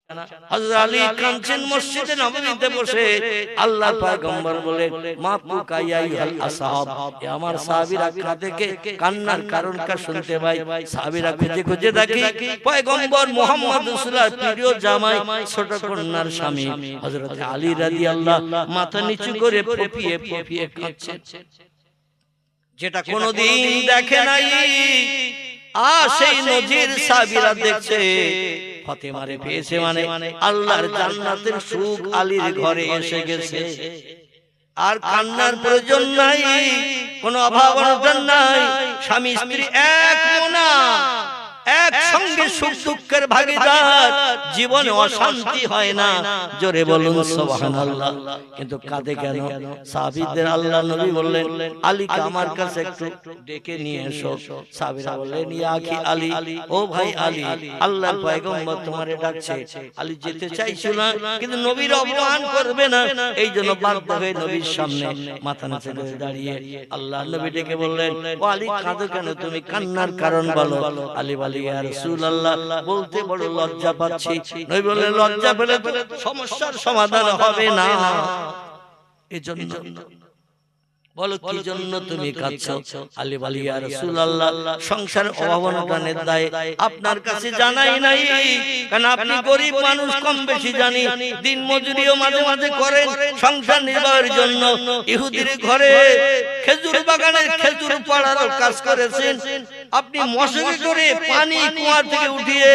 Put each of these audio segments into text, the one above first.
হযরত আলী কাঁদছেন মসজিদে নববীতে বসে। আল্লাহর পয়গম্বর বলেন, মা পুকা ইয়া আইয়ুহাল আসহাব, এ আমার সাহাবীরা কাঁদে কে, কান্নার কারণটা শুনতে পাই। সাহাবীরা খুঁজে খুঁজে দেখি পয়গম্বর মুহাম্মদ রাসূলুল্লাহর প্রিয় জামাই ছোট কন্যার স্বামী হযরত আলী রাদিয়াল্লাহু মাথা নিচু করে ফুপিয়ে ফুপিয়ে কাঁদছেন, যেটা কোনোদিন দেখে নাই। সেই নজির সাহাবীরা দেখছে। ফাতেমারে পেয়েছে মানে আল্লাহর জান্নাতের সুখ আলীর ঘরে এসে গেছে। আর কান্নার প্রয়োজন নাই, কোনো অভাব অনটন নাই। স্বামী স্ত্রী এক মোনা, একসঙ্গে সুখ দুঃখের ভাগীদার, জীবনে অশান্তি হয় না। জোরে বলুন সুবহানাল্লাহ। কিন্তু কাঁদে কেন? সাহাবীদের আল্লাহ নবী বললেন, আলীকে আমার কাছে একটু ডেকে নিয়ে এসো। সাহাবীরা বললেন, ইয়া আখি আলী, ও ভাই আলী, আল্লাহর পয়গম্বর তোমারে ডাকছে। আলী যেতে চাইছিল না, কিন্তু নবীর অপমান করবে না, এই জন্য বাধ্য হয়ে নবীর সামনে মাথা নিচু করে দাঁড়িয়ে আল্লাহ নবী ডেকে বললেন, ও আলী কাঁদো কেন? তুমি কান্নার কারণ বলো। আলী বলে, ইয়া রাসূলুল্লাহ, বলতে বড় লজ্জা পাচ্ছি। নবী বললেন, লজ্জা পেলে তো সমস্যার সমাধান হবে না, এজন্য বলো কি জন্য তুমি কাঁদছো? আলী বলে, ইয়া রাসূলুল্লাহ, সংসার অভাব অনটনের দায়ে আপনার কাছে জানাই নাই, কারণ আপনি গরিব মানুষ, কম বেশি জানি। দিন মজুরিও মাঝে মাঝে করেন সংসার নির্বাহের জন্য। ইহুদির ঘরে খেজুর বাগানের খেজুর পাড়ার কাজ করেছেন। আপনি মশকে করে পানি কুয়া থেকে উঠিয়ে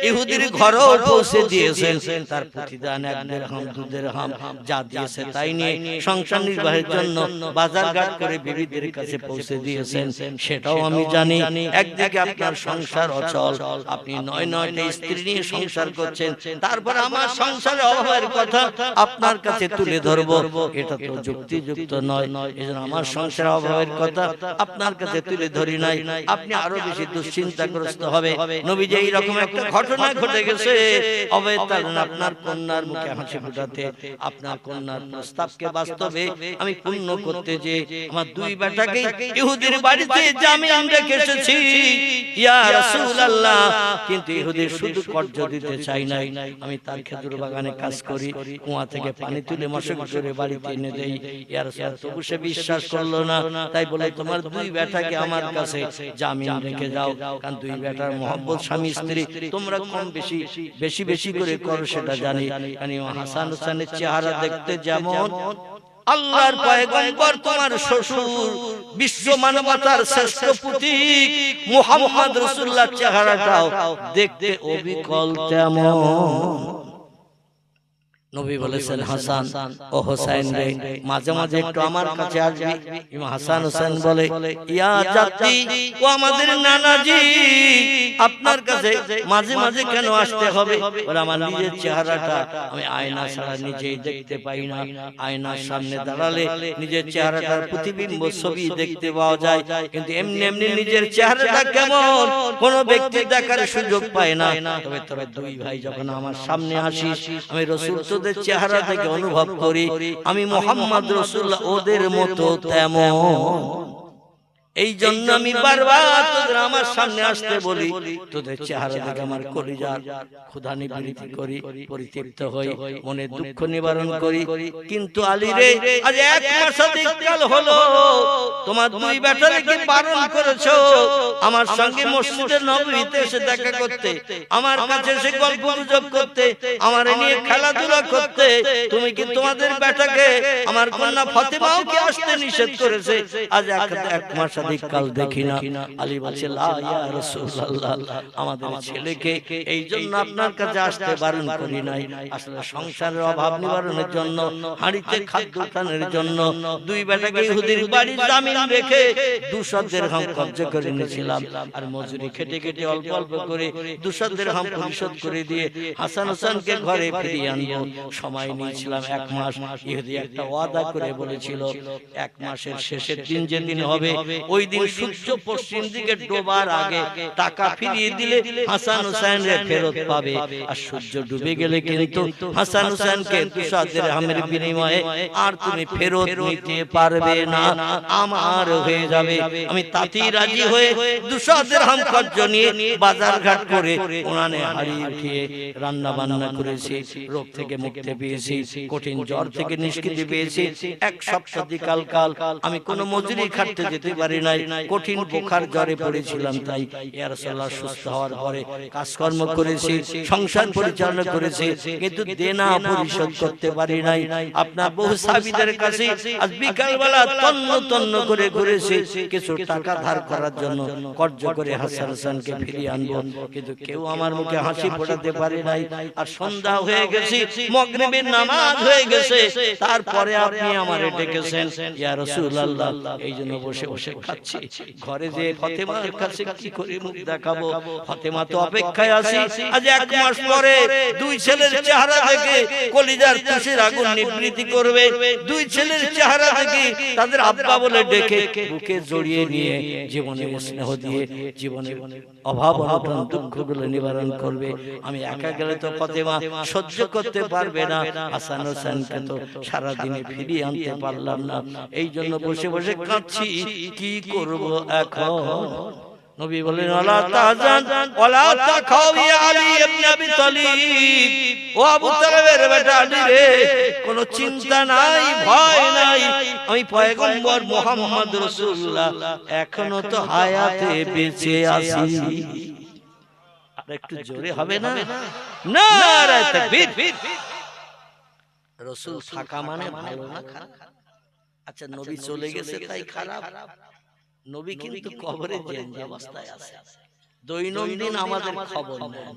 ইহুদির ঘরেও পৌঁছে দিয়েছেন। তার প্রতিদান 1 দিরহাম 2 দিরহাম যা দিয়েছে তাই নিয়ে সংসার নির্বাহের জন্য বাজার ঘাট করে বিবিদের কাছে পৌঁছে দিয়েছেন, সেটাও আমি জানি। একদিকে আপনার সংসার অচল, আপনি 9টা স্ত্রী নিয়ে সংসার করছেন, তারপর আমার সংসারের অভাবের কথা আপনার কাছে তুলে ধরবো, এটা তো যুক্তিযুক্ত নয়। এজন্য আমার সংসারের অভাবের কথা আপনার কাছে তুলে ধরি নাই, আপনি আরো বেশি দুশ্চিন্তাগ্রস্ত হবে। নবী যে এইরকম একটা ঘটনা ঘটে গেছে, আপনার কন্যার মুখে হাসি ফোটাতে, আপনার কন্যার প্রস্তাবকে বাস্তবে আমি পূর্ণ করতে যে আমার 2 বেটাকে ইহুদির বাড়িতে জামিন রেখে এসেছি ইয়া রাসূলুল্লাহ। কিন্তু ইহুদির শুধু কর্জ দিতে চাই নাই, আমি তার খেজুর বাগানে কাজ করি, কুয়া থেকে পানি তুলে মশক করে বাড়িতে এনে দেই। ইয়া রাসূলুল্লাহ, তবু সে বিশ্বাস করলো না। তাই বলে, তোমার 2 বেটাকে আমার কাছে জামিন রেখে যাও, কারণ 2 বেটার মহব্বত স্বামী স্ত্রী তোমরা কম বেশি বেশি করে করো সেটা জানি। কারণ হাসান হোসেনের চেহারা দেখতে যেমন, আল্লাহর পয়গম্বর তোমার শ্বশুর বিশ্ব মানবতার শ্রেষ্ঠ প্রতীক মুহাম্মদ রাসূলুল্লাহর চেহারাটাও দেখতে অবিকল তেমন। নবী বলেছেন, হাসান ও হোসেন রে, মাঝে মাঝে একটু আমার কাছে আসবি। ইমাম হাসান হোসেন বলে, ইয়া জাতি, ও আমাদের নানাজি, আপনার কাছে মাঝে মাঝে কেন আসতে হবে? বলে, আমার নিজের চেহারাটা আমি আয়না ছাড়া নিজেই দেখতে পাই না। আয়নার সামনে দাঁড়ালে নিজের চেহারাটার প্রতিবিম্ব ছবি দেখতে পাওয়া যায়, কিন্তু এমনি এমনি নিজের চেহারাটা কেমন কোন ব্যক্তি দেখার সুযোগ পায় না। তবে তোরা 2 ভাই যখন আমার সামনে আসিস, আমি রাসূল তোদের চেহারা থেকে অনুভব করি আমি মুহাম্মদ রাসূলুল্লাহ ওদের মতো তেমন। এই জন্য আমি বারবার তোদের আমার সামনে আসতে বলি, তোদের চেহারা দেখে আমার কলিজার ক্ষুধা নিবৃত্তি করি, পরিতৃপ্ত হই, মনের দুঃখ নিবারণ করি। কিন্তু আলী রে, আজ 1 মাসাধিক কাল হলো তোমার 2 বেটাকে বারণ করেছো আমার সঙ্গে মসজিদে নববীতে এসে দেখা করতে, আমার কাছে এসে গল্প গুজব করতে, আমার নিয়ে খেলাধুলা করতে। তুমি কি তোমাদের বেটাকে, আমার কন্যা ফাতেমাও কি আসতে নিষেধ করেছে? আজ 1 মাস কাল দেখি না। আলী বলছে, লা ইয়া রাসূলুল্লাহ, আমাদের ছেলেকে এই জন্য আপনার কাছে আসতে বারণ করি নাই। আসলে সংসারের অভাব নিবারণের জন্য, হাঁড়িতে খাদ্য টানের জন্য 2 বেটাকে ইহুদির বাড়ি জামিন রেখে 200 দিরহাম কবজা করে নিয়েছিলাম। আর মজুরি খেটে খেটে অল্প অল্প করে 200 দিরহাম পরিশোধ করে দিয়ে হাসান হোসেনকে ঘরে ফিরিয়ে আনবো। সময় নিয়েছিলাম 1 মাস। ইহুদি একটা ওয়াদা করে বলেছিল, 1 মাসের শেষের দিন যেদিন হবে ওই দিন সূর্য পশ্চিম দিকে ডোবার আগে টাকা ফিরিয়ে দিলে হাসান হুসাইন ফেরত পাবে, আর সূর্য ডুবে গেলে কিন্তু হাসান হুসাইনকে 200 দিরহামের বিনিময়ে আর তুমি ফেরত নিতে পারবে না, আমার হয়ে যাবে। আমি তাতেই রাজি হয়ে 200 দিরহাম খরচ নিয়ে বাজার ঘাট করে উনানে হাড়ি উঠিয়ে রান্না বান্না করেছি, রোগ থেকে মুক্তি পেয়েছি, কঠিন জ্বর থেকে নিষ্কৃতি পেয়েছি। এক সপ্তাহ কাল আমি কোনো মজুরি খাটতে যেতে পারি নাই, কঠিন বোখার জ্বরে পড়েছিলাম। তাই ইয়া রাসূলুল্লাহ সুস্থ হওয়ার পরে কাজকর্ম করেছি, সংসার পরিচালনা করেছি, কিন্তু দেনা পরিশোধ করতে পারি নাই। আপনার বহু সাহাবীদের কাছে আজ বিকালবেলা তন্ন তন্ন করে ঘুরেছি কিছু টাকা ধার করার জন্য, কর্জ করে হাসান হুসাইনকে ফিরিয়ে আনবো, কিন্তু কেউ আমার মুখে হাসি ফোটাতে পারে নাই। আর সন্ধ্যা হয়ে গেছে, মাগরিবের নামাজ হয়ে গেছে, তারপরে আপনি আমারে ডেকেছেন ইয়া রাসূলুল্লাহ। এই জন্য বসে বসে খাচ্ছি। ঘরে যে ফাতেমার কাছে কি করে মুখ দেখাবো? ফাতেমা তো অপেক্ষায় আছে। আজ 1 মাস পরে 2 ছেলের চেহারা দেখে কলিজার তুষের আগুন নিবৃত্তি করবে। 2 ছেলের চেহারা দেখে তাদের আব্বা বলে ডেকে বুকে জড়িয়ে নিয়ে জীবনে স্নেহ দিয়ে জীবনে অভাব অনটন দুঃখগুলো নিবারণ করবে। আমি একা গেলে তো ফাতেমা সহ্য করতে পারবে না, হাসান হোসেনকে তো সারা দিনে ফিরিয়ে আনতে পারলাম না। এই জন্য বসে বসে কাঁদছি, কি করব এখন? নবী বলেন ওয়ালা তাহজান ওয়ালা তাখাও ইয়া আলী ইবনে আবি তালিব, ও আবু তালেবের বেটা আলী রে, কোনো চিন্তা নাই, ভয় নাই, আমি পয়গম্বর মুহাম্মদ রাসূলুল্লাহ এখনো তো হায়াতে বেঁচে আছি। আর একটু জোরে হবে না? নারে তাকবীর। রাসূল থাকা মানে ভালো না খারাপ? আচ্ছা নবী চলে গেছে তাই খারাপ? নবী কিন্তু কবরে জিন্দা অবস্থায় আছে, দৈনন্দিন আমাদের খবর নেন,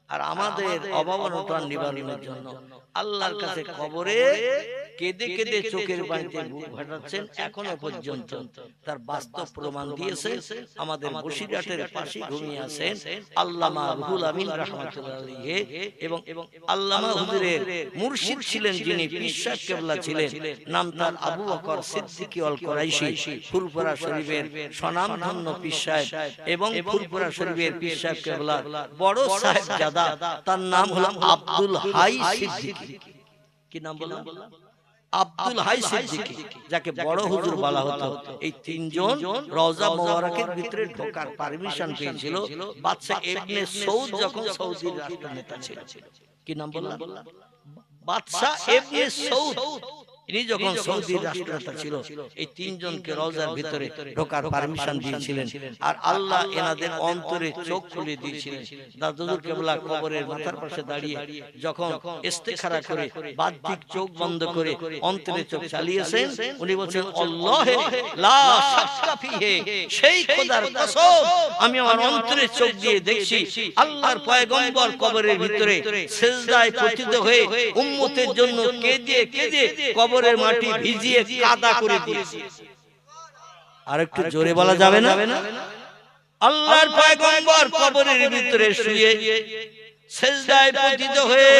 আর আমাদের অভাব অনটন নিবারণের জন্য আল্লাহর কাছে কবরে কেঁদে কেঁদে চোখের পানিতে বুক ফাটাচ্ছেন। এখনো পর্যন্ত তার বাস্তব প্রমাণ দিয়েছে। আমাদের বসিরহাটের পাশে ঘুমিয়ে আছেন আল্লামা রুহুল আমিন রাহমাতুল্লাহ আলাইহি, এবং আল্লামা হুজুরের মুর্শিদ ছিলেন যিনি পীর সাহেব কেবলা ছিলেন, নাম তার আবু বকর সিদ্দিকী আল কুরাইশি, ফুলপুরা শরীফের স্বনামধন্য পীর সাহেব, এবং ফুলপুরা শরীফের পীর সাহেব কেবলা বড় সাহেবজাদা, তার নাম হলো আব্দুল হাই সিদ্দিকী। কি নাম বললাম? আব্দুল হাই সিদ্দিকী, যাকে বড় হুজুর বলা হতো। এই 3 জন রওজা মোবারকের ভিতরে ঢোকার পারমিশন পেয়েছিল বাদশা ইবনে সৌদ যখন সৌদির রাষ্ট্রনেতা ছিল। কি নাম বললাম? বাদশা ইবনে সৌদ। ইনি যখন সৌদির রাষ্ট্রনেতা ছিল, এই 3 জনকে রওজার ভিতরে ঢোকার পারমিশন দিয়েছিলেন, আর আল্লাহ এনাদের অন্তরে চোখ খুলে দিয়েছিলেন। দাদুর কেবলা কবরের মাথার পাশে দাঁড়িয়ে যখন ইস্তেখারা করে বাহ্যিক চোখ বন্ধ করে অন্তরে চোখ চালিয়েছেন, উনি বলছেন আল্লাহে লা শাক্কা ফিহে, সেই খোদার কসম আমি আমার অন্তরে চোখ দিয়ে দেখছি আল্লাহর পয়গম্বর কবরের ভিতরে সিজদায় পতিত হয়ে উম্মতের জন্য কেঁদে কেঁদে কবরের মাটি ভিজিয়ে কাদা করে দিয়েছে। আর একটু জোরে বলা যাবে না? আল্লাহর পয়গম্বর কবরের ভিতরে শুয়ে সিজদায় পতিত হয়ে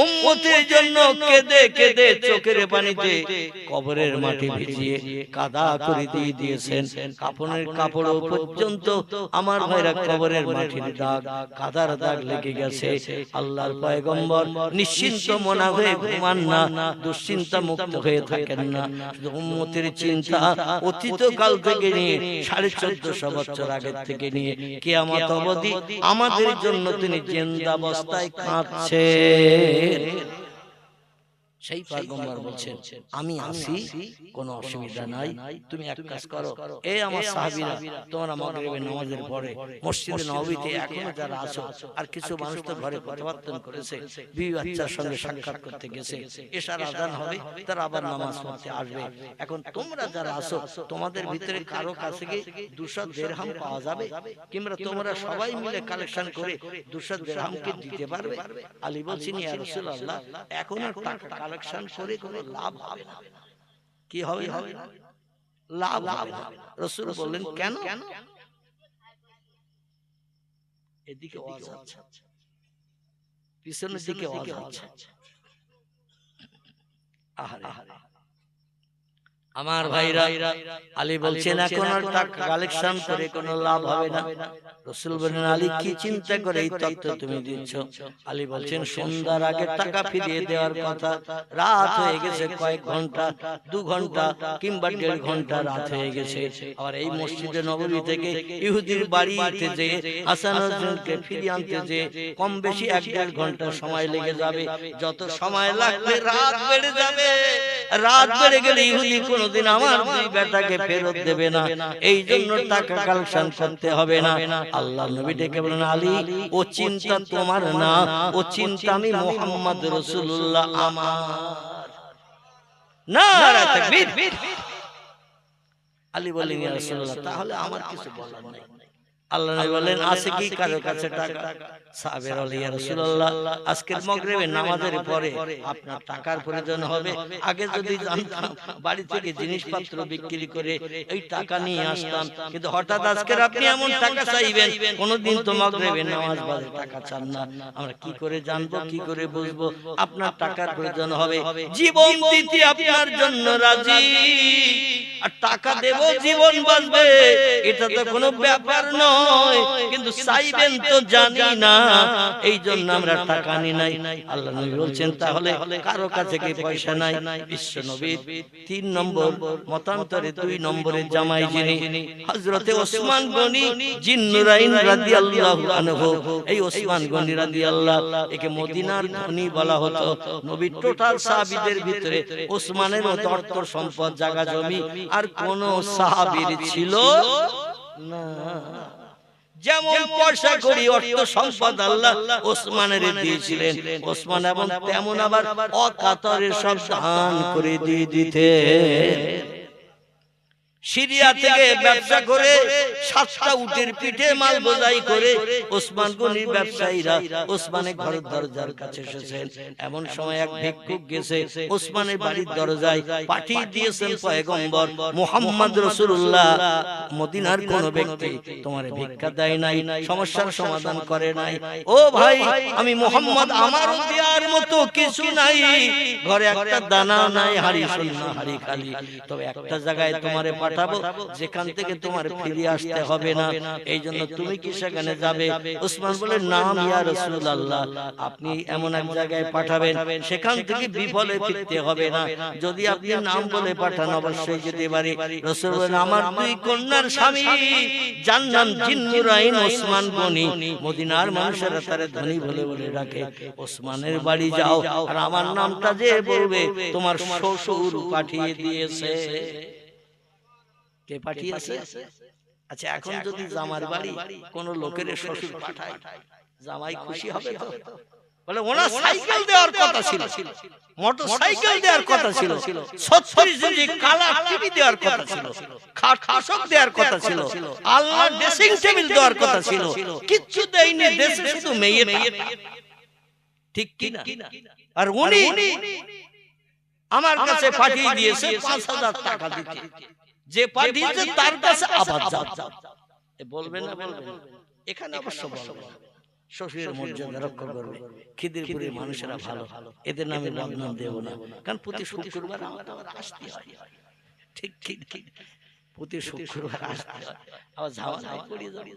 উম্মতের জন্য কেঁদে কেঁদে চোখের পানিতে কবরের মাটি ভিজিয়ে কাদা করে দিয়ে দিয়েছেন। কাফনের কাপড় পর্যন্ত আমার ভাইরা কবরের মাটির দাগ, কাদার দাগ লেগে গেছে। আল্লাহর পয়গম্বর নিশ্চিন্ত মনা হয়ে ঘুমান না, দুশ্চিন্তা মুক্ত হয়ে থাকেন না, শুধু উম্মতের চিন্তা অতীত কাল থেকে নিয়ে 1450 বছর আগের থেকে নিয়ে কিয়ামত অবধি আমাদের জন্য তিনি জিন্দা অবস্থায় কাঁদছেন। সেই পয়গম্বর বলছেন আমি আসি, কোনো অসুবিধা নাই, তুমি এক কাজ করো, এই আমার সাহাবীরা তোমরা মাগরিবের নামাজের পরে মসজিদে নববীতে এখনো যারা আছো, আর কিছু মানুষ তো ঘরে পরিবর্তন করেছে, বিবি বাচ্চার সঙ্গে সাক্ষাৎ করতে গেছে, এশার আযান হবে, তারা আবার নামাজ পড়তে আসবে। এখন তোমরা যারা আছো তোমাদের ভিতরে কারো কাছে কি 200 দিরহাম পাওয়া যাবে? কিংবা তোমরা সবাই মিলে কালেকশন করে 200 দিরহাম কি দিতে পারবে? আলী বলছেন ইয়া রাসূলুল্লাহ এখন আর টাকা কালেকশন করে কোনো লাভ হবে না। কি হবে? লাভ হবে না। রাসূল বললেন কেন? এদিকে আওয়াজ হচ্ছে, পিছনের দিকে আওয়াজ হচ্ছে। আহারে আমার ভাইরা, আলী বলছেন এখন আর টাকা কালেকশন করে কোনো লাভ হবে না। রাসূল বলেন, আলী কি চিন্তা করে এই তথ্য তুমি দিচ্ছ? আলী বলছেন, সন্ধ্যার আগে টাকা ফিরিয়ে দেওয়ার কথা, রাত হয়ে গেছে কয়েক ঘন্টা, 2 ঘন্টা কিংবা 1.5 ঘন্টা রাত হয়ে গেছে। আবার এই মসজিদে নববী থেকে ইহুদির বাড়িতে যে হাসান হুসাইনকে ফিরিয়ে আনতে যে কম বেশি 1.5 ঘন্টা সময় লেগে যাবে। যত সময় লাগবে রাত বেড়ে যাবে, রাত বেড়ে গেলে ইহুদি কোনদিন আমার দুই বেটাকে ফেরত দেবে না। এই জন্য টাকা কালেকশন করতে হবে না। আল্লাহ নবী ডেকে বলেন, আলী ও চিন্তা তোমার না, ও চিন্তা আমি মুহাম্মদ রাসূলুল্লাহ আমার। নারে তাকবীর। আলী বলেন, ইয়া রাসূলুল্লাহ, তাহলে আমার কিছু বলার নাই। আল্লাহ নবী বলেন, আছে কি কারো কাছে টাকা? সাহাবীরা বলে, ইয়া রাসূলুল্লাহ, আজকের মাগরিবের নামাজের পরে আপনার টাকার প্রয়োজন হবে। আগে যদি জানতাম বাড়ি থেকে জিনিসপত্র বিক্রি করে এই টাকা নিয়ে আসতাম, কিন্তু হঠাৎ আজকে আপনি এমন টাকা চাইবেন, কোনদিন তো মাগরিবের নামাজ বাদে টাকা চান না। আমরা কি করে জানবো, কি করে বুঝবো আপনার টাকার প্রয়োজন হবে? জীবন দিতে আপনার জন্য রাজি, আর টাকা দেব জীবন বাঁচবে, এটা তো কোনো ব্যাপার নয়, কিন্তু চাইবেন তো জানি না, এই জন্য আমরা টাকা নি নাই। আল্লাহ নবী বলছেন, তাহলে কারো কাছে কি পয়সা নাই? বিশ্ব নবীর 3 নম্বর মতান্তরে 2 নম্বরের জামাই যিনি হযরতে ওসমান গনি জিন্নুরাইন রাদিয়াল্লাহু আনহু, এই ওসমান গনি রাদিয়াল্লাহু, একে মদিনার ধনী বলা হতো। নবীর টোটাল সাহাবীদের ভিতরে ওসমানের মতো অর্থ সম্পদ, জায়গা জমি আর কোন সাহাবীর ছিল না। যেমন পয়সা করি অর্থ সম্পদ আল্লাহ ওসমানের দিয়েছিলেন, ওসমান এবং তেমন আবার অকাতরে সব দান করে দিয়ে দিতে। সিরিয়া থেকে ব্যবসা করে 7টা উটের পিঠে মাল বোঝাই করে ওসমান গনির ব্যবসায়ীরা ওসমানের ঘরের দরজার কাছে এসেছেন। এমন সময় এক ভিক্ষুক গেছে ওসমানের বাড়ির দরজায়, পাঠিয়ে দিয়েছেন পয়গম্বর মুহাম্মদ রাসূলুল্লাহ, মদিনার কোন ব্যক্তি তোমার ভিক্ষা দেয় নাই, সমস্যার সমাধান করে নাই। ও ভাই, আমি মুহাম্মদ, আমার দেওয়ার মতো কিছু নাই, ঘরে একটা দানা নাই, হাড়ি শূন্য, হাড়ি খালি। তবে একটা জায়গায় তোমারে পাঠাবো, যেখান থেকে তোমার ফিরে আসতে হবে না। এই জন্য তুমি কি সেখানে যাবে? ওসমান বলে, নাম ইয়া রাসূলুল্লাহ, আপনি এমন এক জায়গায় পাঠাবেন সেখান থেকে বিফলে ফিরতে হবে না। যদি আপনি নাম বলে পাঠান অবশ্যই যেতে পারি। রাসূল বলেন, আমার 2 কন্যার স্বামী যার নাম জিন্নুরাইন ওসমান গনি, মদিনার মানুষেরা তারে ধনী বলে বলে ডাকে। ওসমানের বাড়ি যাও, আর আমার নামটা যে বলবে তোমার শ্বশুর পাঠিয়ে দিয়েছে। কে পাঠিয়েছে? আচ্ছা, এখন যদি জামার বাড়ি কোন লোকের শ্বশুর পাঠায়, জামাই খুশি হবে তো? বলে, ওনা সাইকেল দেওয়ার কথা ছিল, মোটরসাইকেল দেওয়ার কথা ছিল, 36 ইঞ্চি কালার টিভি দেওয়ার কথা ছিল, খাট খাসক দেওয়ার কথা ছিল, আল্লাহ ড্রেসিং টেবিল দেওয়ার কথা ছিল, কিচ্ছু দেয়নি, দেশে শুধু মেয়ে। ঠিক কি না? আর উনি আমার কাছে পাঠিয়ে দিয়েছে 5000 টাকা দিতে। যে পাঠিয়েছে তার কাছে আবার যাও। বলবে না? বলবে এখানে অবশ্য বলবে, শ্বশুরের মর্যাদা রক্ষা করবে। খিদিরপুরের মানুষেরা ভালো, এদের নামে বদনাম দেব না, কারণ প্রতি শুক্রবার আমার আসতে হয়। ঠিক ঠিক ঠিক, প্রতি শুক্রবার আসতে হয়, আবার ঝামেলায় পড়ে যাবে।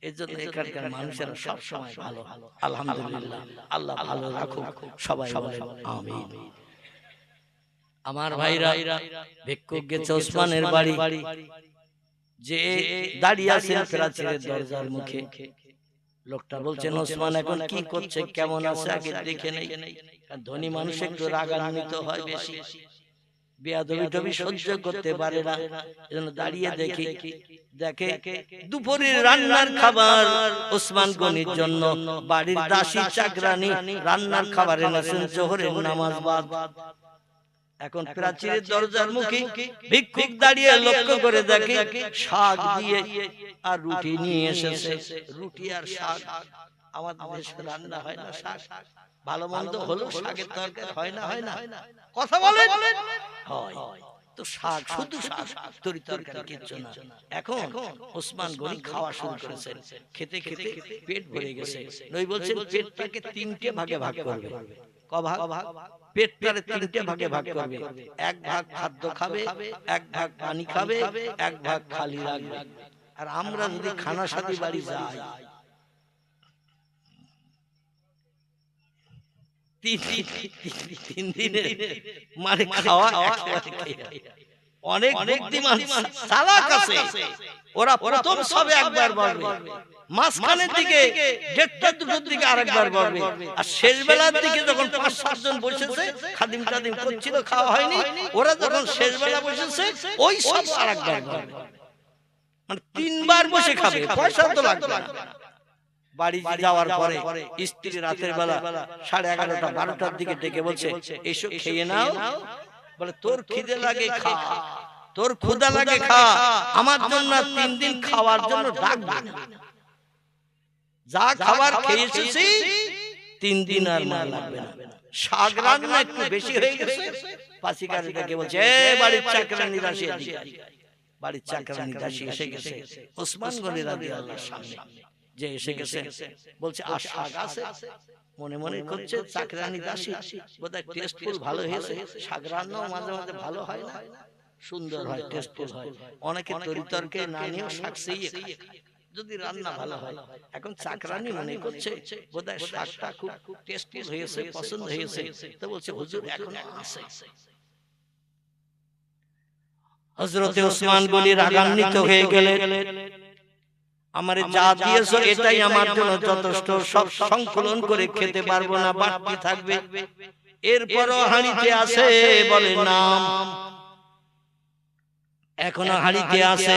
এর জন্য এখানকার মানুষেরা সব সময় ভালো। আলহামদুলিল্লাহ, আল্লাহ ভালো রাখুক, সবাই বলেন আমিন। আমার ভাইরা, ভিক্ষুক গেছে ওসমানের বাড়ি, যে দাঁড়িয়ে আছেন প্রাচীরের দরজার মুখে। লোকটা বলছেন, ওসমান এখন কি করছে, কেমন আছে আগে দেখে নেই। ধনী মানুষ একটু রাগান্বিত হয় বেশি, বেয়াদবি টবি সহ্য করতে পারে না, এজন্য দাঁড়িয়ে দেখে দুপুরের রান্নার খাবার ওসমান গনির জন্য বাড়ির দাসী চাকরানী রান্নার খাবার এনেছেন জোহরের নামাজ বাদ। এখন প্রাচীরের দরজার মুখে ভিক্ষুক দাঁড়িয়ে লক্ষ্য করে দেখে শাক দিয়ে আর রুটি নিয়ে এসেছে। রুটি আর শাক, আমাদের দেশে রান্না হয় না শাক, ভালো মন্দ হলো শাকের তরকারি হয় না, হয় না, কথা বলেন হয় তো, শাক শুধু শাক, তরি তরকারি কিচ্ছু না। এখন ওসমান গনি খাওয়া শুরু করেছেন, খেতে খেতে পেট ভরে গেছে। নবী বলছেন পেটটাকে 3টে ভাগে ভাগ করবে। কভাগ পেটটারে তিনটে ভাগে ভাগ করবে, এক ভাগ খাদ্য খাবে, এক ভাগ পানি খাবে, এক ভাগ খালি রাখবে। আর আমরা যদি খানা সাথী বাড়ি যাই, তিন দিনে মানে খাওয়া অনেক বুদ্ধিমান চালাক আছে, ওরা প্রথম সবে একবার বলবে, মাঝখানের দিকে দেড়টা দুটোর দিকে আরেকবার বলবে, আর শেষ বেলার দিকে যখন ৫-৭ জন বসেছে খাদিম টাদিম করছিল, খাওয়া হয়নি, ওরা যখন শেষ বেলা বসেছে ওই সব আরেকবার বলবে। মানে ৩ বার বসে খাবে, পয়সা তো লাগবে না। বাড়ি যাওয়ার পরে স্ত্রী রাতের বেলা 11:30-12টার দিকে ডেকে বলছে, এসো খেয়ে নাও। বলে তোর খিদে লাগে খা, তোর ক্ষুধা লাগে খা, আমার জন্য 3 দিন খাওয়ার জন্য ডাকবে না। যা খাবার খেয়েছিস 3 দিন আর মা লাগবে না। শাক রান্না একটু বেশি হয়ে গেছে, পাশিকারে ডেকে বলছে, বাড়ির চাকরানি দাসী, বাড়ির চাকরানি দাসী এসে গেছে ওসমান গনি রাদিয়াল্লাহু সামনে যে এসে গেছে। বলছে আর শাক আছে? মনে মনে করছে চাকরানি দাসী বোধহয় টেস্টফুল ভালো হয়েছে, শাক রান্নাও মাঝে মাঝে ভালো হয় না, সুন্দর হয়, টেস্টফুল হয়। অনেকে তরিতরকে না নিয়েও শাক সেই খায় যদি রান্না ভালো হয়। এখন চাকরানি মনে করছে বোধহয় শাকটা খুব টেস্টফুল হয়েছে, পছন্দ হয়েছে, তো বলছে হুজুর এখনো আছে। হযরতে ওসমান গনি রাগান্বিত হয়ে গেলেন, আমারে যা দিয়েছো এটাই আমার জন্য যথেষ্ট, সব সংকলন করে খেতে পারবো না, বাড়তি থাকবে। এরপরও হাঁড়িতে আছে, বলে নাম এখনো হাঁড়িতে আছে,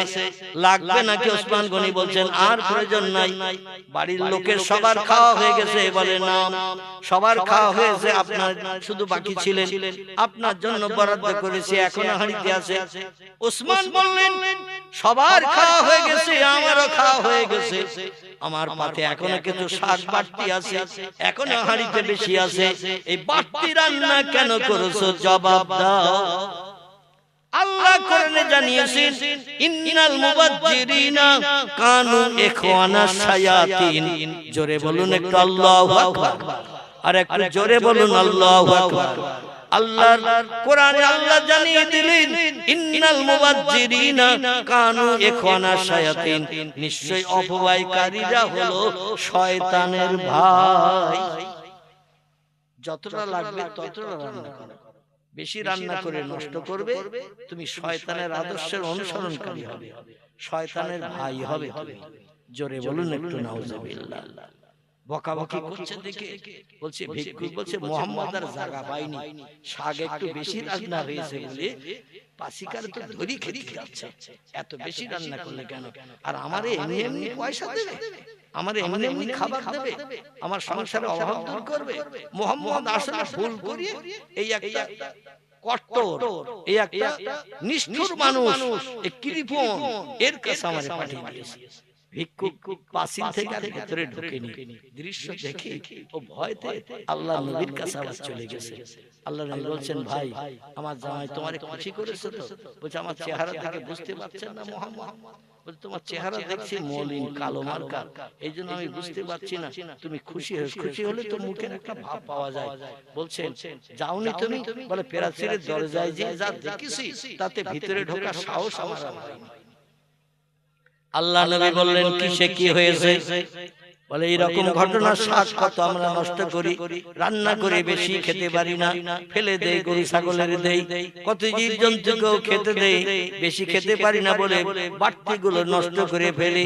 লাগবে নাকি? ওসমান গনি বলছেন আর প্রয়োজন নাই, বাড়ির লোকের সবার খাওয়া হয়ে গেছে। বলে নাম সবার খাওয়া হয়েছে, আপনার শুধু বাকি ছিলেন, আপনার জন্য বরাদ্দ করেছি, এখনো হাঁড়িতে আছে। ওসমান বললেন সবার খাওয়া হয়ে গেছে, আমারও খাওয়া হয়ে গেছে, আমার পাতে এখনো কিছু শাক বাড়তি আছে, এখনো হাঁড়িতে বেশি আছে, এই বাড়তি রান্না কেন করেছো? জবাব দাও। আল্লাহ কোরআনে জানিয়েছেন, ইন্নাল মুবাজ্জিরিনা কানু ইখওয়ানাশ শায়াতিন। জোরে বলুন একটু আল্লাহু আকবার, আর একটু জোরে বলুন আল্লাহু আকবার। আল্লাহর কোরআনে আল্লাহ জানিয়ে দিলেন, ইন্নাল মুবাজ্জিরিনা কানু ইখওয়ানাশ শায়াতিন, নিশ্চয় অপব্যয়কারীরা হলো শয়তানের ভাই। যতটা লাগবে ততটা রান্না করো, বেশি রান্না করে নষ্ট করবে, তুমি শয়তানের আদর্শের অনুসরণকারী হবে, শয়তানের ভাই হবে তুমি। জোরে বলুন একটু নাউজুবিল্লাহ। বকাবকি করছে দেখে বলছে, ভিক্ষুক বলছে মুহাম্মদ আর জায়গা পাইনি, শাক একটু বেশি রান্না হয়েছে বলে পাসিকার তো ধরি খেতে যাচ্ছে, এত বেশি রান্না করলে কেন? আর আমারে এমনি এমনি পয়সা দেবে, আমার এমনি এমনি খাবার দেবে, আমার সংসারে অভাব দূর করবে? মুহাম্মদ আসলে ভুল করিয়ে এই একটা কট্টর, এই একটা নিষ্ঠুর মানুষ, এই কৃপণ, এর কাছে আমারে পাঠিয়ে দিয়েছে। ভিক্ষুক পাসিল থেকে ভিতরে ঢুকেনি, দৃশ্য দেখে ও ভয়তে আল্লাহ নবীর কাছে আবার চলে গেছে। আল্লাহ নবী বলছেন, ভাই আমার জামাই তোমারে খুশি করেছে তো? বলছে আমার চেহারা দেখে বুঝতে পারছেন না মুহাম্মদ? বলছে তোমার চেহারা দেখছি মলিন, কালো মার্কা, এই জন্য আমি বুঝতে পারছি না তুমি খুশি হয়ে, খুশি হলে তো মুখের একটা ভাব পাওয়া যায়। বলছেন যাওনি তুমি? বলে প্রাচীরের দরজায় যে যা দেখেছি তাতে ভিতরে ঢোকার সাহস আমার হয়নি। আল্লাহ নবী বললেন, কিসে কি হয়েছে? বলে এইরকম ঘটনা, শাক কত আমরা নষ্ট করি, রান্না করে বেশি খেতে পারি না, ফেলে দেই, গরু ছাগলের দেই, কত জীব জন্তুকেও খেতে দেই, বেশি খেতে পারি না বলে বাড়তি গুলো নষ্ট করে ফেলি।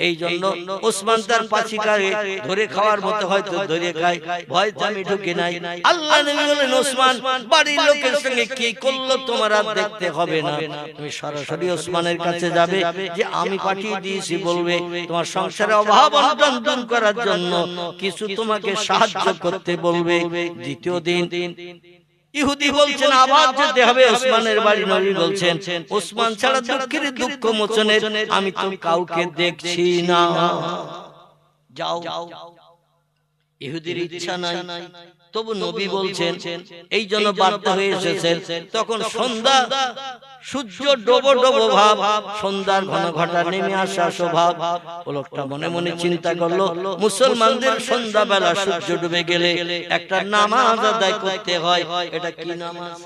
এই জন্য ওসমান তার পাছিকারে ধরে খাওয়ার মতো হয়তো ধরে খায়, ভয়তে আমি ঢুকে নাই। আল্লাহ নবী বলেন, ওসমান বাড়ির লোকের সঙ্গে কি করলো তোমার আর দেখতে হবে না, তুমি সরাসরি ওসমানের কাছে যাবে, যে আমি পাঠিয়ে দিয়েছি, বলবে তোমার সংসারে অভাব অনটন দূর করার জন্য কিছু তোমাকে সাহায্য করতে বলবে। দ্বিতীয় দিন ইহুদি বলছেন আবার যেতে হবে ওসমানের বাড়ি। নবী বলছেন, ওসমান ছাড়া দুঃখের দুঃখ মোচনের আমি তো কাউকে দেখছি না, যাও। ইহুদির ইচ্ছা নাই, তবু নবী বলছেন এই জন্য বাধ্য হয়ে এসেছেন। তখন সন্ধ্যা, সূর্য ডোবো ডোবো ভাব, সন্ধ্যার ঘন ঘটা নেমে আসা স্বভাব। ও লোকটা মনে মনে চিন্তা করলো, মুসলমানদের সন্ধ্যাবেলা সূর্য ডুবে গেলে একটা নামাজ আদায় করতে হয়। এটা কি নামাজ?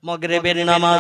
মাগরিবের নামাজ।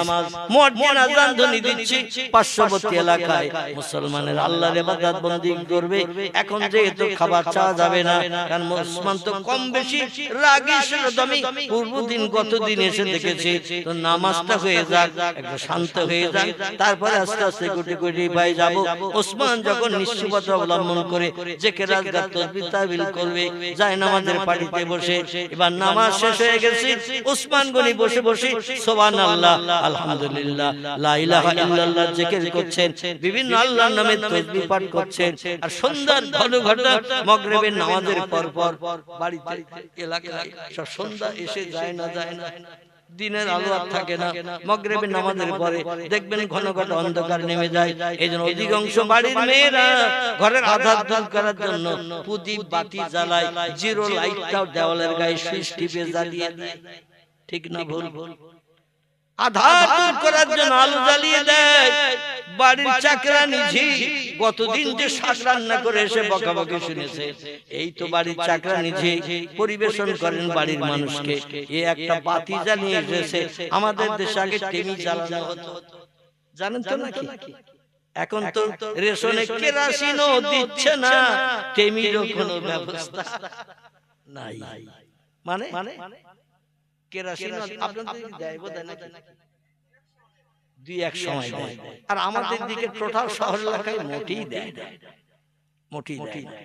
মুয়াজ্জিন আযান ধ্বনি দিচ্ছে পার্শ্ববর্তী এলাকায় মুসলমানের আল্লাহর ইবাদত বন্দি করবে। এখন যেহেতু খাবার চাওয়া যাবে না, কারণ মুসলমান তো কম বেশি রাগী দমি, পূর্বদিন গত দিন এসে দেখেছে, তো নামাজটা হয়ে যাক, একটু শান্ত হয়ে যাক, তারপরে আস্তে আস্তে কোটি কোটি ভাই যাব। ওসমান যখন নিশ্চুপতা অবলম্বন করে যে কেরাত তাসবিহ তাহলিল করবে, যায় নামাজের পাটিতে বসে, এবার নামাজ শেষ হয়ে গেছে, ওসমান গনি বসে বসে সুবহানাল্লাহ, আলহামদুলিল্লাহ, লা ইলাহা ইল্লাল্লাহ জিকির করছেন, বিভিন্ন আল্লাহর নামে তাসবিহ পাঠ করছেন। আর সন্ধ্যার ঘন ঘটা মাগরিবের নামাজের পর পর বাড়িতে এলাকায় সব সন্ধ্যা এসে যায় না দিনের আলো আর থাকে না। মাগরিবের নামাজের পরে দেখবেন ঘন ঘন অন্ধকার নেমে যায়। এইজন্য অধিকাংশ বাড়ির মেয়েরা ঘরের আধার দূর করার জন্য প্রদীপ বাতি জ্বালায়, জিরো লাইটটাও দেওয়ালের গায়ে সুইচ টিপে জ্বালিয়ে দেয়। ঠিক না ভুল? আধার দূর করার জন্য আলো জ্বালিয়ে দেয়। বাড়ির চাকরানি ঝি গতদিন যে শাক রান্না করে এসে বকাবকি শুনেছে, এই তো বাড়ির চাকরানি ঝি পরিবেশন করেন বাড়ির মানুষকে। এই একটা বাতি জ্বালিয়ে এসেছে। আমাদের দেশে আগে টেমি জ্বালানো হতো, জানেন তো নাকি? এখন তো রেশনে কেরোসিনও দিচ্ছে না, টেমিরও কোনো ব্যবস্থা নাই। মানে কেরোসিন আপনাদের দেয় বোধহয় নাকি? দুই এক সময় দেয়। আর আমাদের দিকে টোটাল শহর এলাকায় মোটেই দেয় না, মোটেই দেয় না।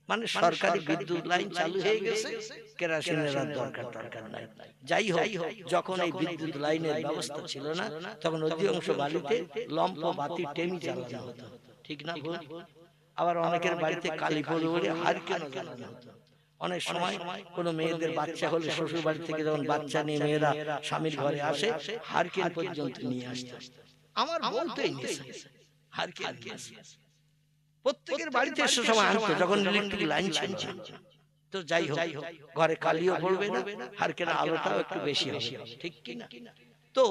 মানে সরকারি বিদ্যুৎ লাইন চালু হয়ে গেছে, কেরোসিনের আর দরকার নাই। যাই হোক, যখন এই বিদ্যুৎ লাইনের ব্যবস্থা ছিল না, তখন অধিকাংশ বাড়িতে লম্প বাতি টেমি জ্বালানো হতো। ঠিক না ভুল? আবার অনেকের বাড়িতে কালী পড়ে পড়ে হারিকেনও জ্বালানো হতো। অনেক সময় কোনো মেয়েদের বাচ্চা হলে শ্বশুর বাড়ি থেকে যখন বাচ্চা নিয়ে মেয়েরা স্বামীর ঘরে আসে, হারকেন পর্যন্ত নিয়ে আসতে। আমার বলতেই হারকেন প্রত্যেকের বাড়িতে সে সময় আনতো যখন ইলেকট্রিক লাইন ছিল। তো যাই হোক, ঘরে কালিও পড়বে না, হারকেন আলোটাও একটু বেশি হবে। ঠিক কিনা? তো